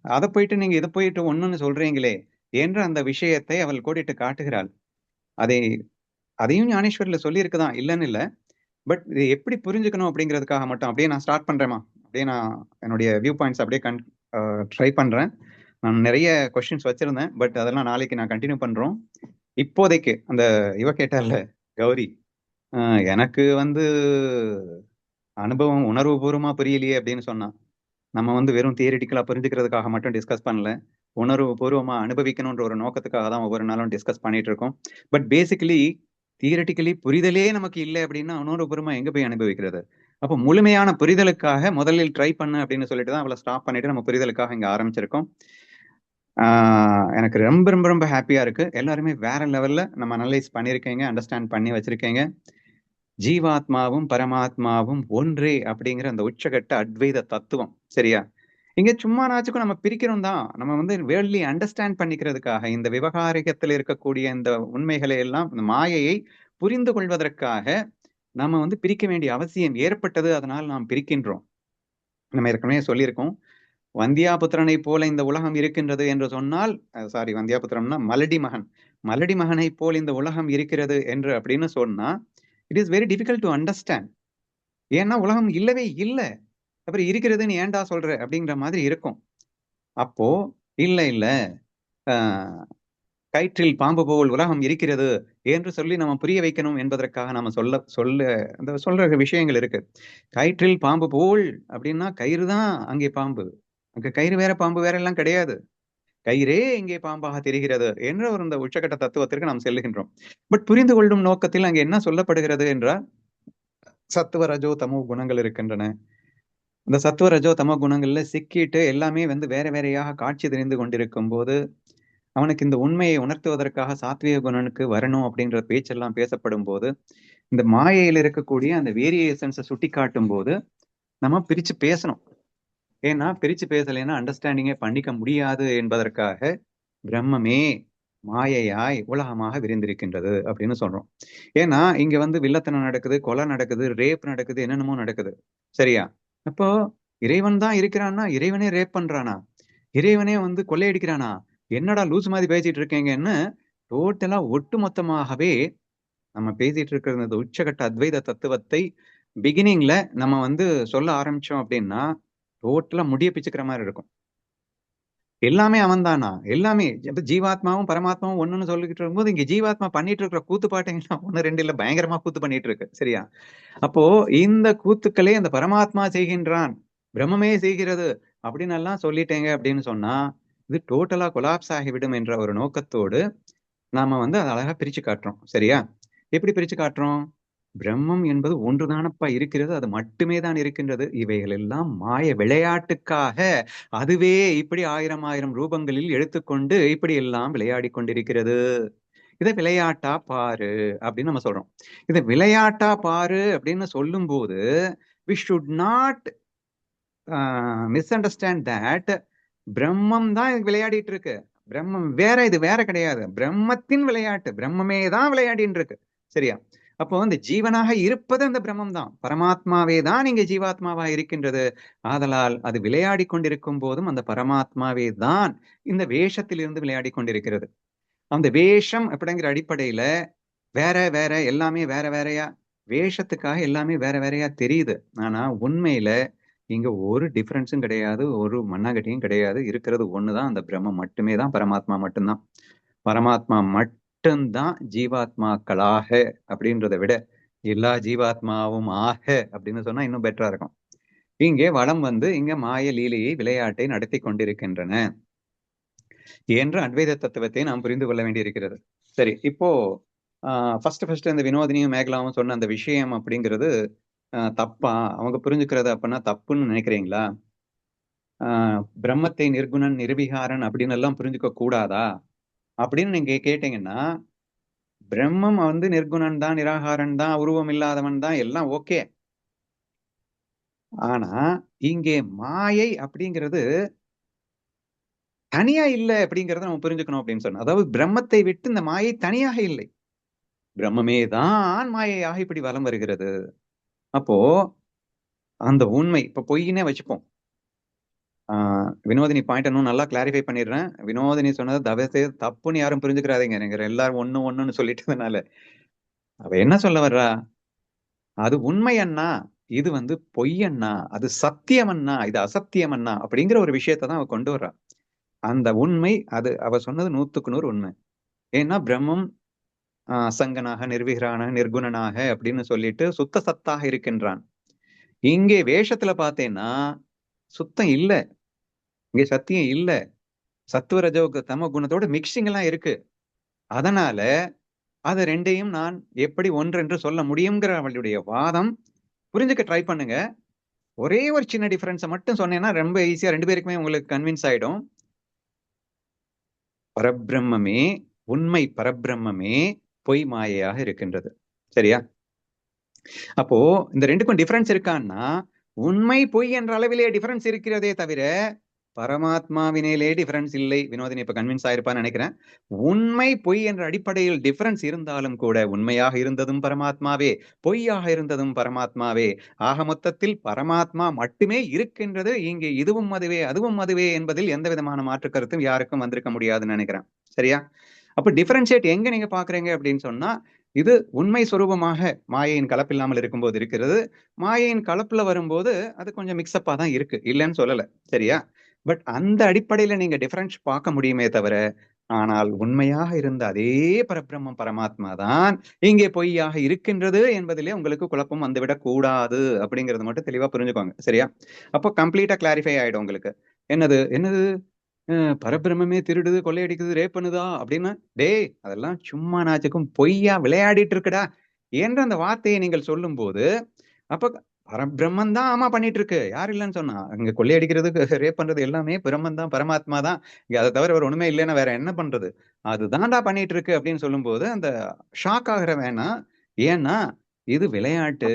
அதை போயிட்டு நீங்க இதை போயிட்டு ஒண்ணுன்னு சொல்றீங்களே என்ற அந்த விஷயத்தை அவள் கோடிட்டு காட்டுகிறாள். அதையும் ஞானேஸ்வரில சொல்லியிருக்குதான், இல்லைன்னு இல்லை. பட் இது எப்படி புரிஞ்சுக்கணும் அப்படிங்கிறதுக்காக மட்டும் அப்படியே நான் ஸ்டார்ட் பண்றேமா. அப்படியே நான் என்னுடைய வியூ பாயிண்ட்ஸ் அப்படியே ட்ரை பண்றேன். நான் நிறைய கொஸ்டின்ஸ் வச்சிருந்தேன், பட் அதெல்லாம் நாளைக்கு நான் கண்டினியூ பண்றோம். இப்போதைக்கு அந்த இவ கேட்டார்ல கௌரி, எனக்கு வந்து அனுபவம் உணர்வுபூர்வமா புரியலையே அப்படின்னு சொன்னான். நம்ம வந்து வெறும் தியரிட்டிக்கலா புரிஞ்சுக்கிறதுக்காக மட்டும் டிஸ்கஸ் பண்ணல, உணர்வு பூர்வமா அனுபவிக்கணும்ன்ற ஒரு நோக்கத்துக்காக தான் ஒவ்வொரு நாளும் டிஸ்கஸ் பண்ணிட்டு இருக்கோம். பட் பேசிக்கலி தியரிட்டிக்கலி புரிதலே நமக்கு இல்லை அப்படின்னா உணர்வுபூர்வமா எங்க போய் அனுபவிக்கிறது? அப்போ முழுமையான புரிதலுக்காக முதலில் ட்ரை பண்ணு அப்படின்னு சொல்லிட்டு தான் அவளை ஸ்டாப் பண்ணிட்டு நம்ம புரிதலுக்காக இங்க ஆரம்பிச்சிருக்கோம். எனக்கு ரொம்ப ரொம்ப ரொம்ப ஹாப்பியா இருக்கு. எல்லாருமே வேற லெவல்ல நம்ம அனலைஸ் பண்ணிருக்கீங்க, அண்டர்ஸ்டாண்ட் பண்ணி வச்சிருக்கீங்க. ஜீவாத்மாவும் பரமாத்மாவும் ஒன்றே அப்படிங்கிற அந்த உச்சகட்ட அத்வைத தத்துவம். சரியா? இங்க சும்மா நாச்சுக்கும் நம்ம பிரிக்கிறோம் தான். நம்ம வந்து வேர்ல்ட்லி அண்டர்ஸ்டாண்ட் பண்ணிக்கிறதுக்காக இந்த விவகாரிகத்தில் இருக்கக்கூடிய இந்த உண்மைகளை எல்லாம், இந்த மாயையை புரிந்து கொள்வதற்காக நம்ம வந்து பிரிக்க வேண்டிய அவசியம் ஏற்பட்டது. அதனால் நாம் பிரிக்கின்றோம். நம்ம ஏற்கனவே சொல்லியிருக்கோம், வந்தியாபுத்திரனை போல இந்த உலகம் இருக்கின்றது என்று சொன்னால், சாரி வந்தியாபுத்திரம்னா மலடி மகனை போல் இந்த உலகம் இருக்கிறது என்று அப்படின்னு சொன்னா it is very difficult to understand. ஏன்னா உலகம் இல்லவே இல்லை, அப்புறம் இருக்கிறது நீ ஏன்டா சொல்ற அப்படிங்கிற மாதிரி இருக்கும். அப்போ இல்ல கயிற்றில் பாம்பு போல் உலகம் இருக்கிறது என்று சொல்லி நம்ம புரிய வைக்கணும் என்பதற்காக நம்ம சொல்ற விஷயங்கள் இருக்கு. கயிற்றில் பாம்பு போல் அப்படின்னா கயிறு தான் அங்கே பாம்பு, அங்க கயிறு வேற பாம்பு வேற எல்லாம் கிடையாது, கயிறே இங்கே பாம்பாக தெரிகிறது என்ற ஒரு இந்த உச்சகட்ட தத்துவத்திற்கு நாம் செல்லுகின்றோம். பட் புரிந்து கொள்ளும் நோக்கத்தில் அங்கே என்ன சொல்லப்படுகிறது என்றால் சத்துவ ரஜோ தமோ குணங்கள் இருக்கின்றன. இந்த சத்துவ ரஜோ தமோ குணங்கள்ல சிக்கிட்டு எல்லாமே வேற வேறையாக காட்சி தெரிந்து கொண்டிருக்கும் போது அவனுக்கு இந்த உண்மையை உணர்த்துவதற்காக சாத்விக குணனுக்கு வரணும் அப்படின்ற பேச்செல்லாம் பேசப்படும் போது இந்த மாயையில் இருக்கக்கூடிய அந்த வேரியேஷன்ஸை சுட்டி காட்டும் போது நம்ம பிரிச்சு பேசணும். ஏன்னா பிரிச்சு பேசலைன்னா அண்டர்ஸ்டாண்டிங்கே பண்ணிக்க முடியாது என்பதற்காக பிரம்மமே மாயையாய் உலகமாக விரிந்திருக்கின்றது அப்படின்னு சொல்றோம். ஏன்னா இங்க வில்லத்தனம் நடக்குது, கொலை நடக்குது, ரேப் நடக்குது, என்னென்னமோ நடக்குது. சரியா? அப்போ இறைவன் தான் இருக்கிறான்னா இறைவனே ரேப் பண்றானா, இறைவனே கொள்ளையடிக்கிறானா, என்னடா லூஸ் மாதிரி பேசிட்டு இருக்கீங்கன்னு டோட்டலா ஒட்டுமொத்தமாகவே நம்ம பேசிட்டு இருக்கிற உச்சகட்ட அத்வைத தத்துவத்தை பிகினிங்ல நம்ம சொல்ல ஆரம்பிச்சோம் அப்படின்னா டோட்டலா முடிய பிச்சுக்கிற மாதிரி இருக்கும். எல்லாமே அவன் தானா, எல்லாமே ஜீவாத்மாவும் பரமாத்மாவும் ஒண்ணுன்னு சொல்லிக்கிட்டு இருக்கும்போது இங்க ஜீவாத்மா பண்ணிட்டு இருக்கிற கூத்து பாட்டீங்கன்னா 1 2 இல்ல பயங்கரமா கூத்து பண்ணிட்டு இருக்கு. சரியா? அப்போ இந்த கூத்துக்களே அந்த பரமாத்மா செய்கின்றான், பிரம்மமே செய்கிறது அப்படின்னு எல்லாம் சொல்லிட்டேங்க அப்படின்னு சொன்னா இது டோட்டலா கொலாப்ஸ் ஆகிவிடும் என்ற ஒரு நோக்கத்தோடு நாம அதை அழகா பிரிச்சு காட்டுறோம். சரியா? எப்படி பிரிச்சு காட்டுறோம்? பிரம்மம் என்பது ஒன்றுதானப்பா இருக்கிறது, அது மட்டுமே தான் இருக்கின்றது, இவைகள் எல்லாம் மாய விளையாட்டுக்காக அதுவே இப்படி 1000 ரூபங்களில் எடுத்துக்கொண்டு இப்படி எல்லாம் விளையாடி கொண்டிருக்கிறது. இதை விளையாட்டா பாரு அப்படின்னு நம்ம சொல்றோம். இதை விளையாட்டா பாரு அப்படின்னு சொல்லும் போது we should not misunderstand that பிரம்மம் தான் விளையாடிட்டு இருக்கு, பிரம்மம் வேற, இது வேற கிடையாது, பிரம்மத்தின் விளையாட்டு, பிரம்மமே தான் விளையாடிட்டு இருக்கு. சரியா? அப்போ இந்த ஜீவனாக இருப்பது அந்த பிரம்மம் தான், பரமாத்மாவே தான் இங்க ஜீவாத்மாவா இருக்கின்றது. ஆதலால் அது விளையாடி கொண்டிருக்கும் போதும் அந்த பரமாத்மாவே தான் இந்த வேஷத்தில் இருந்து விளையாடி கொண்டிருக்கிறது. அந்த வேஷம் அப்படிங்கிற அடிப்படையில வேற வேற எல்லாமே வேற வேறையா, வேஷத்துக்காக எல்லாமே வேற வேறையா தெரியுது. ஆனா உண்மையில இங்க ஒரு டிஃபரன்ஸும் கிடையாது, ஒரு மண்ணாங்கட்டியும் கிடையாது, இருக்கிறது ஒண்ணுதான், அந்த பிரம்மம் மட்டுமே தான், பரமாத்மா மட்டும்தான். பரமாத்மா மட்டும்தான் ஜீவாத்மாக்களாக அப்படின்றத விட எல்லா ஜீவாத்மாவும் ஆக அப்படின்னு சொன்னா இன்னும் பெட்டரா இருக்கும். இங்கே வளம் இங்க மாய லீலையை விளையாட்டை நடத்தி கொண்டிருக்கின்றன என்ற அத்வைத தத்துவத்தை நாம் புரிந்து கொள்ள வேண்டியிருக்கிறது. சரி, இப்போ ஃபர்ஸ்ட் இந்த வினோதினியும் மேகலாவும் சொன்ன அந்த விஷயம் அப்படிங்கிறது தப்பா, அவங்க புரிஞ்சுக்கிறது அப்படின்னா தப்புன்னு நினைக்கிறீங்களா? பிரம்மத்தை நிர்குணன் நிர்விகாரன் அப்படின்னு எல்லாம் புரிஞ்சுக்க கூடாதா அப்படின்னு நீங்க கேட்டீங்கன்னா, பிரம்மம் நிர்குணன் தான், நிராகாரன் தான், உருவம் இல்லாதவன் தான், எல்லாம் ஓகே. ஆனா இங்கே மாயை அப்படிங்கிறது தனியா இல்லை அப்படிங்கிறத நம்ம புரிஞ்சுக்கணும் அப்படின்னு சொன்னா, அதாவது பிரம்மத்தை விட்டு இந்த மாயை தனியாக இல்லை, பிரம்மமே தான் மாயையாக இப்படி வலம் வருகிறது. அப்போ அந்த உண்மை இப்ப பொய்னே வச்சுப்போம். வினோதினி பாயிண்ட் இன்னும் நல்லா கிளாரிஃபை பண்ணிடுறேன். வினோதினி சொன்னது தவசே தப்புன்னு யாரும் புரிஞ்சுக்கிறாதீங்க, நீங்க எல்லாரும் ஒண்ணுன்னு சொல்லிட்டதுனால. அவ என்ன சொல்ல வர்றா? அது உண்மை அண்ணா, இது பொய் அண்ணா, அது சத்தியம் அண்ணா, இது அசத்தியம் அண்ணா அப்படிங்கிற ஒரு விஷயத்த தான் அவ கொண்டு வர்றா. அந்த உண்மை அது அவ சொன்னது 100க்கு 100 உண்மை. ஏன்னா பிரம்மம் அசங்கனாக, நிர்விகாரான, நிர்குணனாக அப்படின்னு சொல்லிட்டு சுத்த சத்தாக இருக்கின்றான். இங்கே வேஷத்துல பார்த்தேன்னா சுத்தம் இல்ல, இங்க சத்தியம் இல்ல, சத்துவ ரஜோ தமோ குணத்தோட மிக்சிங் எல்லாம் இருக்கு. அதனால அது ரெண்டையும் நான் எப்படி ஒன்றென்று சொல்ல முடியுங்கிற அவளுடைய வாதம் புரிஞ்சுக்க ட்ரை பண்ணுங்க. ஒரே ஒரு சின்ன டிஃபரன்ஸை மட்டும் சொன்னேன்னா ரொம்ப ஈஸியா 2 பேருக்குமே உங்களுக்கு கன்வின்ஸ் ஆயிடும். பரபிரம்மே, உண்மை பரபிரம்மே பொய் மாயையாக இருக்கின்றது. சரியா? அப்போ இந்த ரெண்டுக்கும் டிஃபரன்ஸ் இருக்கான்னா, உண்மை பொய் என்ற அளவிலே டிஃபரன்ஸ் இருக்கிறதே தவிர பரமாத்மாவினே டிஃபரன்ஸ் இல்லை. வினோதினி இப்ப கன்வின்ஸ் ஆயிருப்பான்னு நினைக்கிறேன். உண்மை பொய் என்ற அடிப்படையில் டிஃபரன்ஸ் இருந்தாலும் கூட உண்மையாக இருந்ததும் பரமாத்மாவே, பொய்யாக இருந்ததும் பரமாத்மாவே, ஆக மொத்தத்தில் பரமாத்மா மட்டுமே இருக்கின்றது. இங்கே இதுவும் அதுவே அதுவும் அதுவே என்பதில் எந்த விதமான மாற்று கருத்தும் யாருக்கும் வந்திருக்க முடியாதுன்னு நினைக்கிறேன். சரியா? அப்ப டிஃபரன்ஷியேட் எங்க நீங்க பாக்குறீங்க அப்படின்னு சொன்னா, இது உண்மை சுரூபமாக மாயையின் கலப்பில்லாமல் இருக்கும்போது இருக்கிறது, மாயையின் கலப்புல வரும்போது அது கொஞ்சம் மிக்சப்பா தான் இருக்கு, இல்லைன்னு சொல்லல. சரியா? பட் அந்த அடிப்படையில நீங்க டிஃபரன்ஸ் பார்க்க முடியுமே தவிர, ஆனால் உண்மையாக இருந்த அதே பரபிரம்மம் பரமாத்மா தான் இங்கே பொய்யாக இருக்கின்றது என்பதிலே உங்களுக்கு குழப்பம் வந்துவிடக் கூடாது அப்படிங்கறது மட்டும் தெளிவா புரிஞ்சுக்கோங்க. சரியா? அப்போ கம்ப்ளீட்டா கிளாரிஃபை ஆயிடும் உங்களுக்கு. என்னது என்னது பரபிரம்மே திருடுது, கொள்ளையடிக்குது, ரேப் பண்ணுதா அப்படின்னா, டேய் அதெல்லாம் சும்மா நாச்சுக்கும் பொய்யா விளையாடிட்டு இருக்குடா என்ற அந்த வார்த்தையை நீங்கள் சொல்லும் போது, அப்ப பரபிரம்மன் தான் ஆமா பண்ணிட்டு இருக்கு. யார் இல்லைன்னு சொன்னா? இங்க கொள்ளையடிக்கிறது, ரேப் பண்றது எல்லாமே பிரம்மன் தான், பரமாத்மா தான். இங்க அதை தவிர ஒரு ஒண்ணுமே இல்லைன்னா வேற என்ன பண்றது? அதுதான்டா பண்ணிட்டு இருக்கு அப்படின்னு சொல்லும் போது அந்த ஷாக் ஆகிற வேணாம். ஏன்னா இது விளையாட்டு.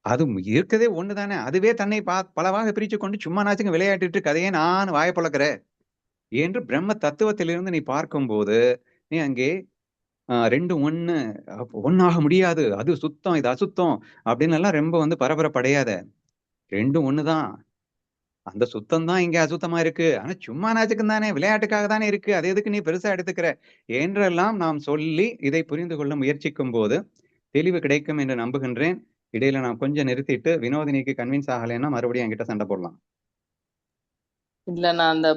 அது இருக்கதே ஒண்ணுதானே. அதுவே தன்னை பலவாக பிரிச்சு கொண்டு சும்மா நாச்சுங்க விளையாடிட்டு கதையே நான் வாய பொழக்கிற என்று பிரம்ம தத்துவத்திலிருந்து நீ பார்க்கும்போது, நீ அங்கே ரெண்டும் ஒண்ணு, ஒண்ணாக முடியாது, அது சுத்தம் இது அசுத்தம் அப்படின்னு எல்லாம் ரொம்ப பரபரப்படையாத. ரெண்டும் ஒண்ணுதான். அந்த சுத்தம் தான் இங்க அசுத்தமா இருக்கு. ஆனா சும்மா நாச்சுக்கும் தானே, விளையாட்டுக்காக தானே இருக்கு, அது எதுக்கு நீ பெருசா எடுத்துக்கிற என்றெல்லாம் நாம் சொல்லி இதை புரிந்து கொள்ள முயற்சிக்கும் போது தெளிவு கிடைக்கும் என்று நம்புகின்றேன். இடையில நான் கொஞ்சம் நிறுத்திட்டு வினோதினிக்கு கன்வின்ஸ் ஆகலைன்னா மறுபடியும் என்கிட்ட சண்டை போடலாம். இல்ல நான் அந்த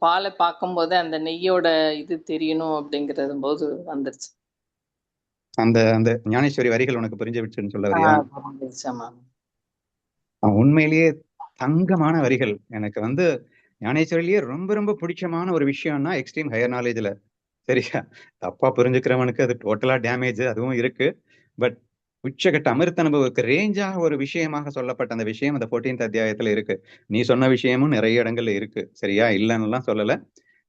பாலை பார்க்கும்போது அந்த நெய்யோட இது தெரியணும் அப்படிங்கறது போது வந்துருச்சு. அந்த அந்த ஞானேஸ்வரி வரிகள் உனக்கு புரிஞ்சு விடுச்சுன்னு சொல்ல வரியா? புரிஞ்சிருச்சா? உண்மையிலேயே தங்கமான வரிகள். எனக்கு ஞானேஸ்வரிலேயே ரொம்ப ரொம்ப பிடிச்சமான ஒரு விஷயம்னா எக்ஸ்ட்ரீம் ஹையர் நாலேஜ்ல. சரியா? தப்பா புரிஞ்சுக்கிறவனுக்கு அது டோட்டலா டேமேஜ் அதுவும் இருக்கு. பட் உச்சகட்ட அமிர்த அனுபவத்துக்கு ரேஞ்சாக ஒரு விஷயமாக சொல்லப்பட்ட அந்த விஷயம் அந்த 14th அத்தியாயத்துல இருக்கு. நீ சொன்ன விஷயமும் நிறைய இடங்கள்ல இருக்கு. சரியா? இல்லைன்னுலாம் சொல்லல.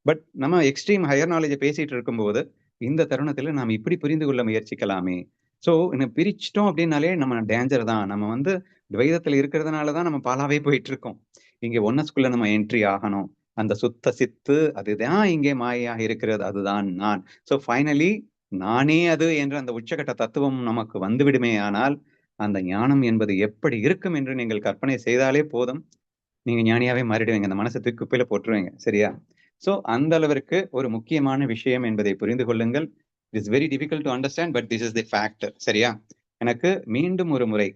பட் நம்ம எக்ஸ்ட்ரீம் ஹையர் நாலேஜை பேசிட்டு இருக்கும்போது இந்த தருணத்துல நாம் இப்படி புரிந்து கொள்ள முயற்சிக்கலாமே. சோ பிரிச்சிட்டோம் அப்படின்னாலே நம்ம டேஞ்சர் தான். நம்ம துவைதத்துல இருக்கிறதுனாலதான் நம்ம பாலாவே போயிட்டு இருக்கோம். இங்க ஒன்னஸ்குள்ள நம்ம என்ட்ரி ஆகணும். அந்த சுத்த சித்து அதுதான் இங்கே மாயாக இருக்கிறது, அதுதான் நான். சோ ஃபைனலி நானே அது என்ற அந்த உச்சகட்ட தத்துவம் நமக்கு வந்துவிடுமே ஆனால் அந்த ஞானம் என்பது எப்படி இருக்கும் என்று நீங்கள் கற்பனை செய்தாலே போதும், நீங்க ஞானியாவே மாறிடுவீங்க. அந்த மனசை தூக்கி குப்பையில போட்டுருவீங்க. சரியா? சோ அந்த அளவிற்கு ஒரு முக்கியமான விஷயம் என்பதை புரிந்து கொள்ளுங்கள். It is very difficult to understand but this is the fact. சரியா? எனக்கு மீண்டும் ஒரு முறை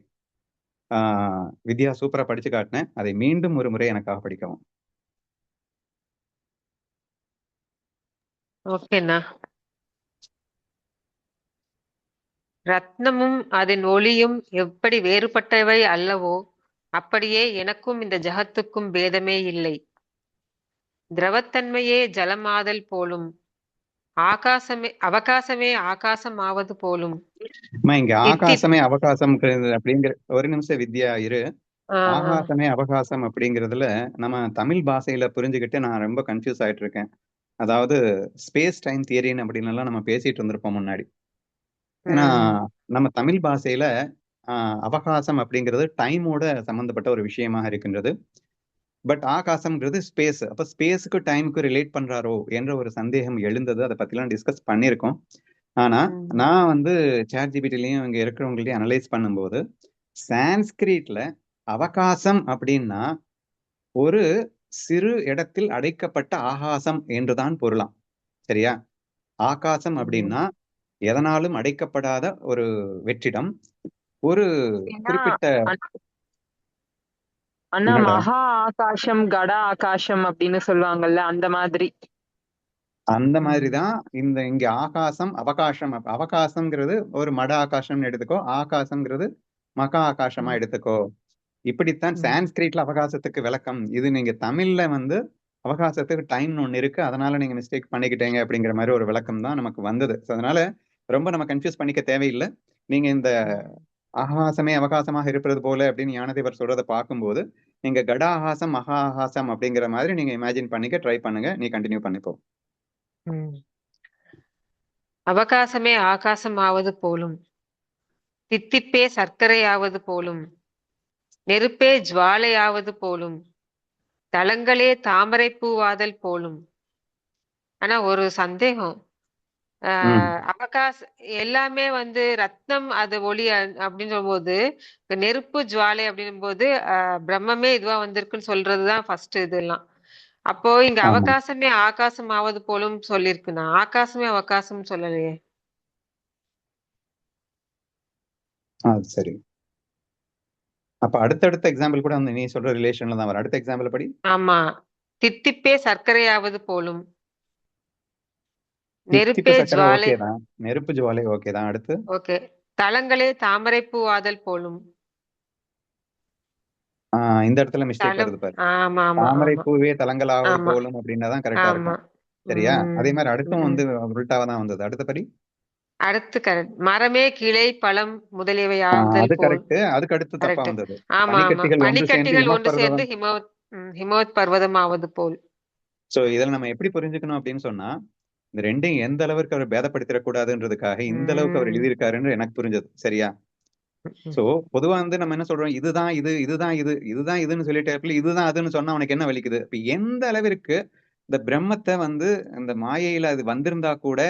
வித்யா சூப்பரா படிச்சு காட்டினேன். அதை மீண்டும் ஒரு முறை எனக்காக படிக்கவும். ஓகேண்ணா. ரத்னமும் அதன் ஒளியும் எப்படி வேறுபட்டவை அல்லவோ அப்படியே எனக்கும் இந்த ஜகத்துக்கும் பேதமே இல்லை. திரவத்தன்மையே ஜலமாதல் போலும், அவகாசமே ஆகாசம் ஆவது போலும். இங்க ஆகாசமே அவகாசம் அப்படிங்கிற ஒரு நிமிஷம் வித்யா இரு. ஆகாசமே அவகாசம் அப்படிங்கிறதுல நம்ம தமிழ் பாஷையில புரிஞ்சுக்கிட்டு நான் ரொம்ப கன்ஃபியூஸ் ஆயிட்டு இருக்கேன். அதாவது ஸ்பேஸ் டைம் தியரின்னு அப்படின்னு எல்லாம் நம்ம பேசிட்டு இருந்திருப்போம் முன்னாடி. ஏன்னா நம்ம தமிழ் பாஷையில அவகாசம் அப்படிங்கிறது டைமோட சம்பந்தப்பட்ட ஒரு விஷயமாக இருக்கின்றது. பட் ஆகாசம்ங்கிறது ஸ்பேஸ். அப்ப ஸ்பேஸுக்கு டைமுக்கு ரிலேட் பண்றாரோ என்ற ஒரு சந்தேகம் எழுந்தது. அதை பத்திலாம் டிஸ்கஸ் பண்ணியிருக்கோம். ஆனா நான் ChatGPTலயும் இங்க இருக்கிறவங்கள்டையும் அனலைஸ் பண்ணும்போது சான்ஸ்கிரிட்ல அவகாசம் அப்படின்னா ஒரு சிறு இடத்தில் அடைக்கப்பட்ட ஆகாசம் என்றுதான் பொருளாம். சரியா? ஆகாசம் அப்படின்னா எதனாலும் அடைக்கப்படாத ஒரு வெற்றிடம், ஒரு குறிப்பிட்ட அண்ணா மகா ஆகாசம் கட ஆகாசம் அப்படின்னு சொல்லுவாங்கல்ல, அந்த மாதிரிதான் இங்க ஆகாசம் அவகாசம். அவகாசம்ங்கிறது ஒரு மட ஆகாசம்னு எடுத்துக்கோ, ஆகாசம்ங்கிறது மகா ஆகாசமா எடுத்துக்கோ. இப்படித்தான் சான்ஸ்கிரிட்ல அவகாசத்துக்கு விளக்கம். இது நீங்க தமிழ்ல அவகாசத்துக்கு டைம்னு ஒண்ணு இருக்கு, அதனால நீங்க மிஸ்டேக் பண்ணிக்கிட்டீங்க அப்படிங்கிற மாதிரி ஒரு விளக்கம் தான் நமக்கு வந்தது. அதனால ரொம்ப நம்ம கன்ஃபியூஸ் பண்ணிக்க தேவையில்லை. நீங்க இந்த ஆகாசமே அவகாசமாக இருப்பது போல அப்படின்னு ஞானதேவர் சொல்றதை பார்க்கும்போது நீங்க கட ஆகாசம் மகா ஆகாசம் அப்படிங்கிற மாதிரி நீங்க இமேஜின் பண்ணிக்க ட்ரை பண்ணுங்க. நீ கண்டினியூ பண்ணிப்போ. அவகாசமே ஆகாசம் ஆவது போலும், தித்திப்பே சர்க்கரையாவது போலும், நெருப்பே ஜுவாலையாவது போலும், தளங்களே தாமரை பூவாதல் போலும். ஆனா ஒரு சந்தேகம், எல்லாமே ரத்னம் அது ஒளி அப்படின்னு சொல்லும்போது, நெருப்பு ஜுவாலை அப்படின்னும் போது பிரம்மமே இதுவா வந்திருக்குன்னு சொல்றதுதான் ஃபர்ஸ்ட் இதெல்லாம். அப்போ இங்க அவகாசமே ஆகாசம் ஆவது போலும் சொல்லிருக்குண்ணா, ஆகாசமே அவகாசம் சொல்லலையே. சரி, அப்ப அடுத்தடுத்த எக்ஸாம்பிள் கூட வந்து நீ சொல்ற ரிலேஷன்ல தான் வரும். அடுத்த எக்ஸாம்பிள் படி. ஆமா. தித்திப்பே சர்க்கரையாவது போலும், தித்திப்பு நெருப்பே சக்கரை ஜுவாலை. ஓகே தான், நெருப்பு ஜுவாலை ஓகே தான். அடுத்து ஓகே. தளங்களே தாமரைப்பூ ஆதல் போலும். இந்த இடத்துல மிஸ்டேக் தளம். வருது பாரு. ஆமா ஆமா தாமரை ஆமா பூவே தலங்களாவது ஆமா போலும் அப்படின்னாதான் கரெக்டா ஆமா. இருக்கும். சரியா? அதே மாதிரி அடுத்தும் ம். வந்து உள்டாவா தான் வந்தது. அடுத்தபடி அடுத்து கரெக்ட். மரமே கிளை பழம் முதலியவை அது ஆதல் போல். கரெக்ட். அதுக்கு அடுத்து தப்பா கரெக்ட். வந்தது. ஆமா ஆமா. பனிக்கட்டிகள் ஒன்று சேர்ந்து பனிக்கட்டிகள் ஒன்று சேர்ந்து ஹிமப்பர்வதம். ஹிமவத் பர்வதம் ஆவது போல். சோ இதுல நம்ம எப்படி புரிஞ்சுக்கணும் அப்படின்னு சொன்னா, இந்த ரெண்டையும் எந்த அளவுக்கு அவர் பேதப்படுத்திடக்கூடாதுன்றதுக்காக இந்த அளவுக்கு அவர் ம். எழுதியிருக்காருன்னு எனக்கு புரிஞ்சது. சரியா? ம். சோ பொதுவா வந்து நம்ம என்ன சொல்றோம், இதுதான் இது, இதுதான் இது, இதுதான் இதுன்னு சொல்லிட்டு இதுதான் அதுன்னு சொன்னா அவனுக்கு என்ன வலிக்குது? இப்ப எந்த அளவிற்கு இந்த பிரம்மத்தை வந்து இந்த மாயையில அது வந்திருந்தா கூட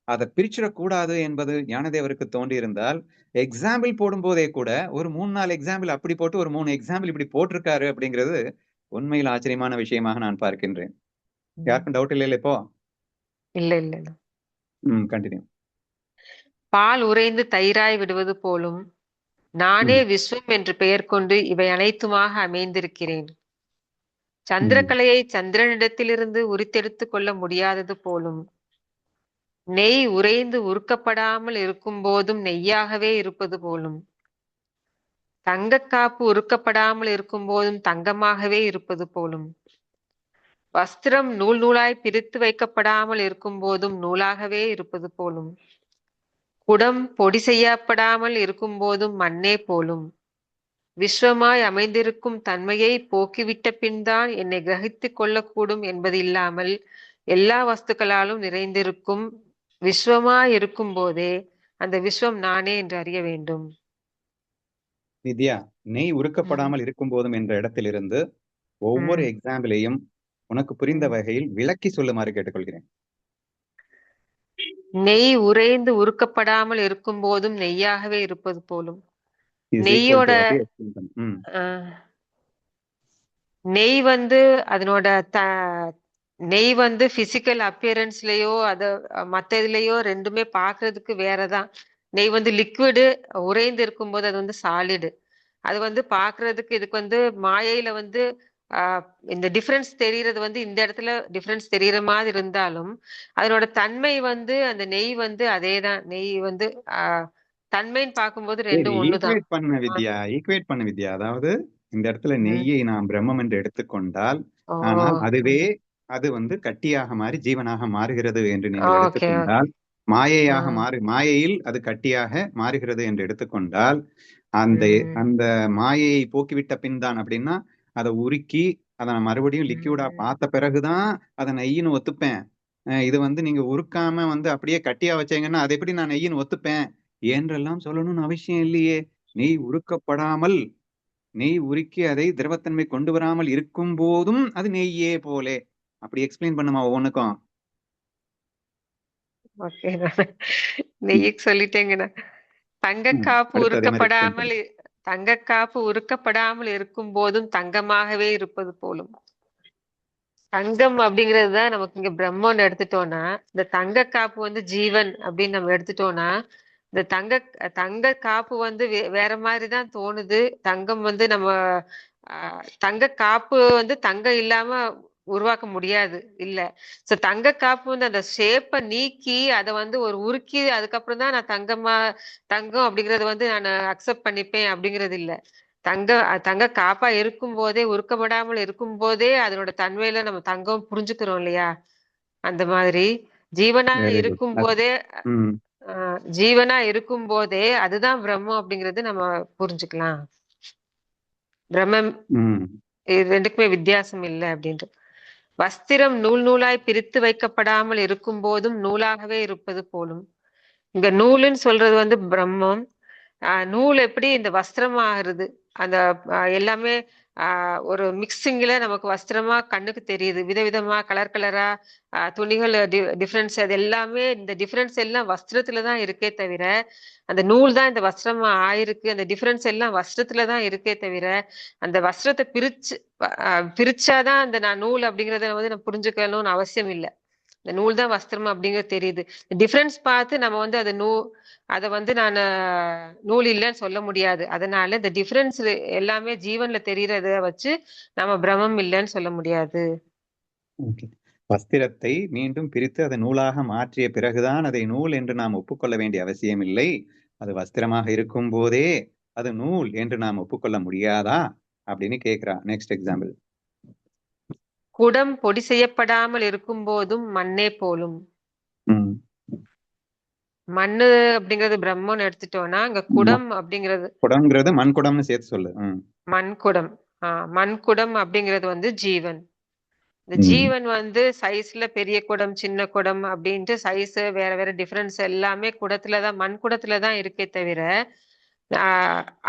அதை பிரிச்சிடக்கூடாது என்பது ஞானதேவருக்கு தோன்றி இருந்தால், எக்ஸாம்பிள் போடும்போதே கூட ஒரு 3-4 எக்ஸாம்பிள் அப்படி போட்டு ஒரு 3 எக்ஸாம்பிள் இப்படி போட்டிருக்காரு அப்படிங்கிறது உண்மையில் ஆச்சரியமான விஷயமாக நான் பார்க்கின்றேன். யாருக்கும் டவுட் இல்லைல்ல இப்போ? இல்ல இல்ல. கண்டினியூ. பால் உறைந்து தயிராய் விடுவது போலும், நானே விஸ்வம் என்று பெயர் கொண்டு இவை அனைத்துமாக அமைந்திருக்கிறேன். சந்திரகலையை சந்திரனிடத்திலிருந்து உரித்தெடுத்துக் கொள்ள முடியாதது போலும், நெய் உறைந்து உருக்கப்படாமல் இருக்கும் போதும் நெய்யாகவே இருப்பது போலும், தங்கக்காப்பு உருக்கப்படாமல் இருக்கும் போதும் தங்கமாகவே இருப்பது போலும், வஸ்திரம் நூல் நூலாய் பிரித்து வைக்கப்படாமல் இருக்கும் போதும் நூலாகவே இருப்பது போலும், குடம் பொடி செய்யப்படாமல் இருக்கும் போதும் மண்ணே போலும், விஸ்வமாய் அமைந்திருக்கும் தன்மையை போக்கிவிட்ட பின்தான் என்னை கிரகித்துக் கொள்ளக்கூடும் என்பது இல்லாமல் எல்லா வஸ்துக்களாலும் நிறைந்திருக்கும் விஸ்வமாய் இருக்கும் போதே அந்த விஸ்வம் நானே என்று அறிய வேண்டும். வித்யா, நெய் உருக்கப்படாமல் இருக்கும் போதும் என்ற இடத்திலிருந்து ஒவ்வொரு எக்ஸாம்பிளையும் உனக்கு புரிந்த வகையில் விளக்கி சொல்லுமாறு கேட்டுக்கொள்கிறேன். நெய் உறைந்து உருக்கப்படாமல் இருக்கும் போதும் நெய்யாகவே இருப்பது போலும், நெய்யோட நெய் வந்து அதனோட நெய் வந்து பிசிக்கல் அப்பியரன்ஸ்லயோ அது மத்த இதுலயோ ரெண்டுமே பாக்குறதுக்கு வேறதான். நெய் வந்து லிக்விடு, உறைந்து இருக்கும்போது அது வந்து சாலிடு. அது வந்து பாக்குறதுக்கு இதுக்கு வந்து மாயையில வந்து இந்த டிஃபரன்ஸ் தெரியறது வந்து இந்த இடத்துல டிஃபரன்ஸ் தெரியற மாதிரி இருந்தாலும் அதனோட தன்மை வந்து அந்த நெய் வந்து அதேதான். நெய் வந்து தன்மைன்னு பார்க்கும்போது ரெண்டும் ஒண்ணுதான். ஈக்குவேட் பண்ண வித்யா. அதாவது இந்த இடத்துல நெய்யை நாம் பிரம்மம் என்று எடுத்துக்கொண்டால், ஆனால் அதுவே அது வந்து கட்டியாக மாறி ஜீவனாக மாறுகிறது என்று நீங்கள் எடுத்துக்கொண்டால், மாயையாக மாயையில் அது கட்டியாக மாறுகிறது என்று எடுத்துக்கொண்டால், அந்த மாயையை போக்கிவிட்ட பின் தான் அப்படின்னா அதை உருக்கி அதை நான் மறுபடியும் லிக்யூடா பார்த்த பிறகுதான் அதை நெய்யின்னு ஒத்துப்பேன். இது வந்து நீங்க உருக்காம வந்து அப்படியே கட்டியா வச்சீங்கன்னா அதை எப்படி நான் நெய்யின்னு ஒத்துப்பேன் என்றெல்லாம் சொல்லணும்னு அவசியம் இல்லையே. நெய் உருக்கப்படாமல், நெய் உருக்கி அதை திரவத்தன்மை கொண்டு வராமல் இருக்கும் போதும் அது நெய்யே போலே. அப்படி எக்ஸ்பிளைன் பண்ணுமா ஒவ்வொன்றுக்கும்? நெய்க்கு சொல்லிட்டேங்கண்ணா. தங்கக்காப்பு உருக்கப்படாமல் இருக்கும் போதும் தங்கமாகவே இருப்பது போலும். தங்கம் அப்படிங்கறதுதான் நமக்கு இங்க பிரம்மன்னு எடுத்துட்டோம்னா, இந்த தங்க காப்பு வந்து ஜீவன் அப்படின்னு நம்ம எடுத்துட்டோம்னா, இந்த தங்க காப்பு வந்து வேற மாதிரிதான் தோணுது. தங்கம் வந்து நம்ம தங்க காப்பு வந்து தங்கம் இல்லாம உருவாக்க முடியாது இல்ல. சோ தங்க காப்பு வந்து அந்த ஷேப்பை நீக்கி அதை வந்து ஒரு உருக்கி அதுக்கப்புறம் தான் நான் தங்கம் அப்படிங்கறது வந்து நான் அக்செப்ட் பண்ணிப்பேன் அப்படிங்கறது இல்ல. தங்க காப்பா இருக்கும் போதே, உருக்கப்படாமல் இருக்கும் போதே அதனோட தன்மையில நம்ம தங்கம் புரிஞ்சுக்கிறோம் இல்லையா? அந்த மாதிரி ஜீவனா இருக்கும் போதே அதுதான் பிரம்மம் அப்படிங்கறது நம்ம புரிஞ்சுக்கலாம். பிரம்மம் இது ரெண்டுக்குமே வித்தியாசம் இல்லை அப்படின்ட்டு. வஸ்திரம் நூல் நூலாய் பிரித்து வைக்கப்படாமல் இருக்கும் போதும் நூலாகவே இருப்பது போலும். இங்க நூலுன்னு சொல்றது வந்து பிரம்மம். நூல் எப்படி இந்த வஸ்திரம் ஆகுறது, அந்த எல்லாமே ஒரு மிக்சிங்ல நமக்கு வஸ்திரமா கண்ணுக்கு தெரியுது. விதவிதமா கலர் கலரா துணிகள் டிஃபரன்ஸ், அது எல்லாமே இந்த டிஃபரன்ஸ் எல்லாம் வஸ்திரத்துலதான் இருக்கே தவிர அந்த நூல் தான் இந்த வஸ்திரமா ஆயிருக்கு. அந்த டிஃபரன்ஸ் எல்லாம் வஸ்திரத்துலதான் இருக்கே தவிர அந்த வஸ்திரத்தை பிரிச்சாதான் அந்த நான் நூல் அப்படிங்கறத வந்து நான் புரிஞ்சுக்கணும்னு அவசியம் இல்லை. இந்த நூல் தான் வஸ்திரம் அப்படிங்கிறது தெரியுது. டிஃபரன்ஸ் பார்த்து நம்ம வந்து அதை வந்து நான் நூல் இல்லைன்னு சொல்ல முடியாது. அதனால இந்த டிஃபரன்ஸ் எல்லாமே ஜீவன்ல தெரியறத வச்சு நம்ம பிரம்மம் இல்லைன்னு சொல்ல முடியாது. Okay. வஸ்திரத்தை மீண்டும் பிரித்து அதை நூலாக மாற்றிய பிறகுதான் அதை நூல் என்று நாம் ஒப்புக்கொள்ள வேண்டிய அவசியம் இல்லை. அது வஸ்திரமாக இருக்கும் போதே அது நூல் என்று நாம் ஒப்புக்கொள்ள முடியாதா அப்படின்னு கேட்கிறா. Next example. குடம் பொடி செய்யப்படாமல் இருக்கும் போதும் மண்ணே போலும். மண்ணு அப்படிங்கிறது பிரம்மன்னு எடுத்துட்டோம்னா அங்க குடம் அப்படிங்கிறது குடம்ங்கிறது மண் குடம்னு சேர்த்து சொல்லு. மண்குடம். மண்குடம் அப்படிங்கிறது வந்து ஜீவன். இந்த ஜீவன் வந்து சைஸ்ல பெரிய குடம் சின்ன குடம் அப்படின்ட்டு சைஸ் வேற வேற டிஃபரன்ஸ் எல்லாமே குடத்துலதான் மண் குடத்துலதான் இருக்கே தவிர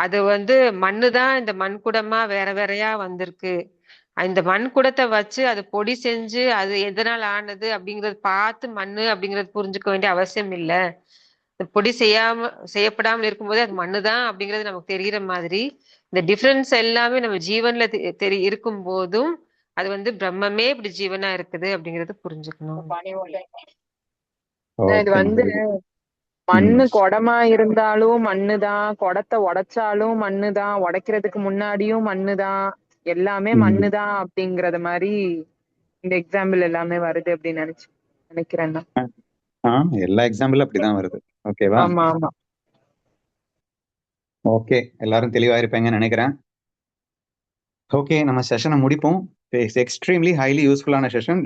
அது வந்து மண்ணுதான் இந்த மண் குடமா வேற வேறையா வந்திருக்கு. இந்த மண் குடத்தை வச்சு அது பொடி செஞ்சு அது எதனால் ஆனது அப்படிங்கறது பார்த்து மண்ணு அப்படிங்கறது புரிஞ்சுக்க வேண்டிய அவசியம் இல்ல. பொடி செய்யப்படாமல் இருக்கும்போது அது மண்ணுதான் அப்படிங்கிறது நமக்கு தெரிகிற மாதிரி இந்த டிஃபரன்ஸ் எல்லாமே நம்ம ஜீவன்ல இருக்கும் போதும் அது வந்து பிரம்மமே இப்படி ஜீவனா இருக்குது அப்படிங்கறது புரிஞ்சுக்கணும். இது வந்து மண்ணு குடமா இருந்தாலும் மண்ணுதான், குடத்தை உடைச்சாலும் மண்ணுதான், உடைக்கிறதுக்கு முன்னாடியும் மண்ணுதான், எல்லாமே மண்ணுதான் அப்படிங்கறது மாதிரி இந்த எக்ஸாம்பிள் எல்லாமே வருது அப்படின்னு நினைக்கிறேன். எல்லா எக்ஸாம்பிளும் அப்படிதான் வருது. ஓகேவா? ஆமா ஆமா. ஓகே, எல்லாரும் தெளிவா இருப்பீங்கன்னு நினைக்கிறேன். ஓகே, நம்ம செஷனை முடிப்போம். இட்ஸ் எக்ஸ்ட்ரீம்லி ஹைலி யூஸ்ஃபுல்லான session.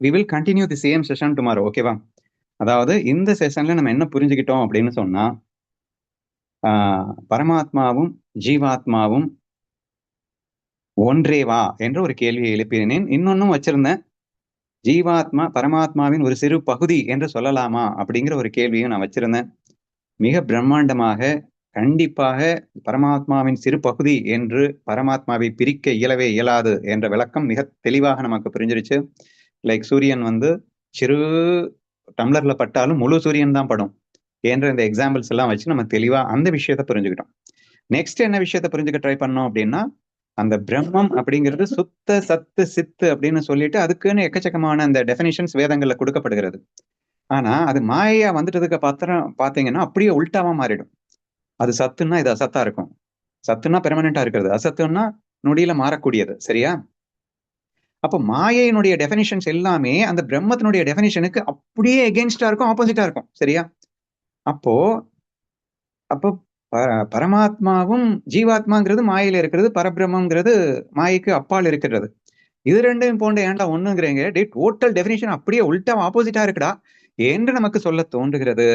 We will continue the same session tomorrow. ஓகேவா? அதாவது இந்த செஷன்ல நம்ம என்ன புரிஞ்சுக்கிட்டோம் அப்படின்னு சொன்னா, பரமாத்மாவும் ஜீவாத்மாவும் ஒன்றேவா என்ற ஒரு கேள்வியை எழுப்பினேன். இன்னொன்னும் வச்சிருந்தேன், ஜீவாத்மா பரமாத்மாவின் ஒரு சிறு பகுதி என்று சொல்லலாமா அப்படிங்கிற ஒரு கேள்வியும் நான் வச்சிருந்தேன். மிக பிரம்மாண்டமாக கண்டிப்பாக பரமாத்மாவின் சிறு பகுதி என்று பரமாத்மாவை பிரிக்க இயலவே இயலாது என்ற விளக்கம் மிக தெளிவாக நமக்கு புரிஞ்சிருச்சு. லைக் சூரியன் வந்து சிறு டம்ளர்ல பட்டாலும் முழு சூரியன் தான் படும் என்ற இந்த எக்ஸாம்பிள்ஸ் எல்லாம் வச்சு நம்ம தெளிவா அந்த விஷயத்த புரிஞ்சுக்கிட்டோம். நெக்ஸ்ட் என்ன விஷயத்த புரிஞ்சுக்க ட்ரை பண்ணோம் அப்படின்னா, அந்த பிரம்மம் அப்படிங்கிறது சுத்த சத்து சித்து அப்படின்னு சொல்லிட்டு அதுக்குன்னு எக்கச்சக்கமான அந்த டெஃபினிஷன்ஸ் வேதங்கள்ல கொடுக்கப்படுகிறது. ஆனா அது மாயையா வந்துட்டதுக்கு பாத்தீங்கன்னா அப்படியே உல்டாவா மாறிடும். அது சத்துன்னா இது அசத்தா இருக்கும். சத்துன்னா பெர்மனண்டா இருக்கிறது, அசத்துன்னா நொடியில மாறக்கூடியது. சரியா? அப்போ மாயையினுடைய டெஃபினிஷன்ஸ் எல்லாமே அந்த பிரம்மத்தினுடைய டெஃபினிஷனுக்கு அப்படியே எகென்ஸ்டா இருக்கும், ஆப்போசிட்டா இருக்கும். சரியா? அப்போ பரமாத்மாவும் ஜீவாத்மாங்கிறது மாயையில இருக்கிறது, பரபிரம்மங்கிறது மாயைக்கு அப்பால் இருக்கிறது. இது ரெண்டையும் போன்ற ஏன்டா ஒண்ணுங்கிறீங்க, டோட்டல் டெஃபினிஷன் அப்படியே உல்டா ஆப்போசிட்டா இருக்குடா என்று நமக்கு சொல்ல தோன்றுகிறது.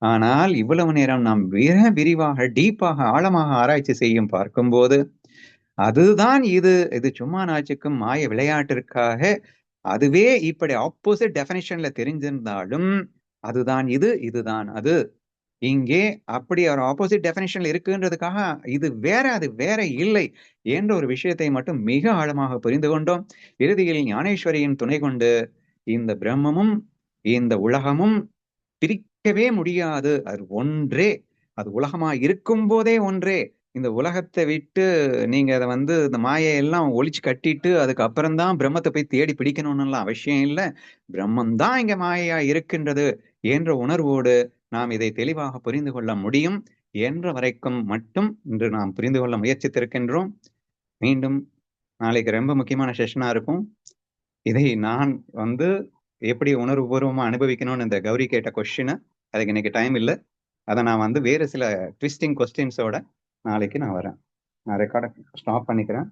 ஆனால் இவ்வளவு நேரம் நாம் மிக விரிவாக டீப்பாக ஆழமாக ஆராய்ச்சி செய்யும் பார்க்கும்போது அதுதான் இது சும்மா நாச்சுக்கும் மாய விளையாட்டிற்காக அதுவே இப்படி ஆப்போசிட் டெஃபினிஷன்ல தெரிஞ்சிருந்தாலும் அதுதான் இதுதான் அது. இங்கே அப்படி ஒரு ஆப்போசிட் டெஃபினிஷன்ல இருக்குன்றதுக்காக இது வேற அது வேற இல்லை என்ற ஒரு விஷயத்தை மட்டும் மிக ஆழமாக புரிந்து கொண்டோம். இறுதியில் ஞானேஸ்வரியின் துணை கொண்டு இந்த பிரம்மமும் இந்த உலகமும் பிரிக்கவே முடியாது, அது ஒன்றே, அது உலகமா இருக்கும் போதே ஒன்றே. இந்த உலகத்தை விட்டு நீங்க அதை வந்து இந்த மாயையெல்லாம் ஒழிச்சு கட்டிட்டு அதுக்கப்புறம்தான் பிரம்மத்தை போய் தேடி பிடிக்கணும்னு அவசியம் இல்லை. பிரம்மந்தான் இங்க மாயையா இருக்கின்றது என்ற உணர்வோடு நாம் இதை தெளிவாக புரிந்து கொள்ள முடியும் என்ற வரைக்கும் மட்டும் இன்று நாம் புரிந்து கொள்ள முயற்சித்திருக்கின்றோம். மீண்டும் நாளைக்கு ரொம்ப முக்கியமான செஷனா இருக்கும். இதை நான் வந்து எப்படி உணர்வுபூர்வமா அனுபவிக்கணும்னு இந்த கௌரி கேட்ட கொஸ்டினை, அதுக்கு இன்னைக்கு டைம் இல்லை. அதை நான் வந்து வேறு சில ட்விஸ்டிங் கொஸ்டின்ஸோட நாளைக்கு நான் வரேன். நான் ரெக்கார்டை ஸ்டாப் பண்ணிக்கிறேன்.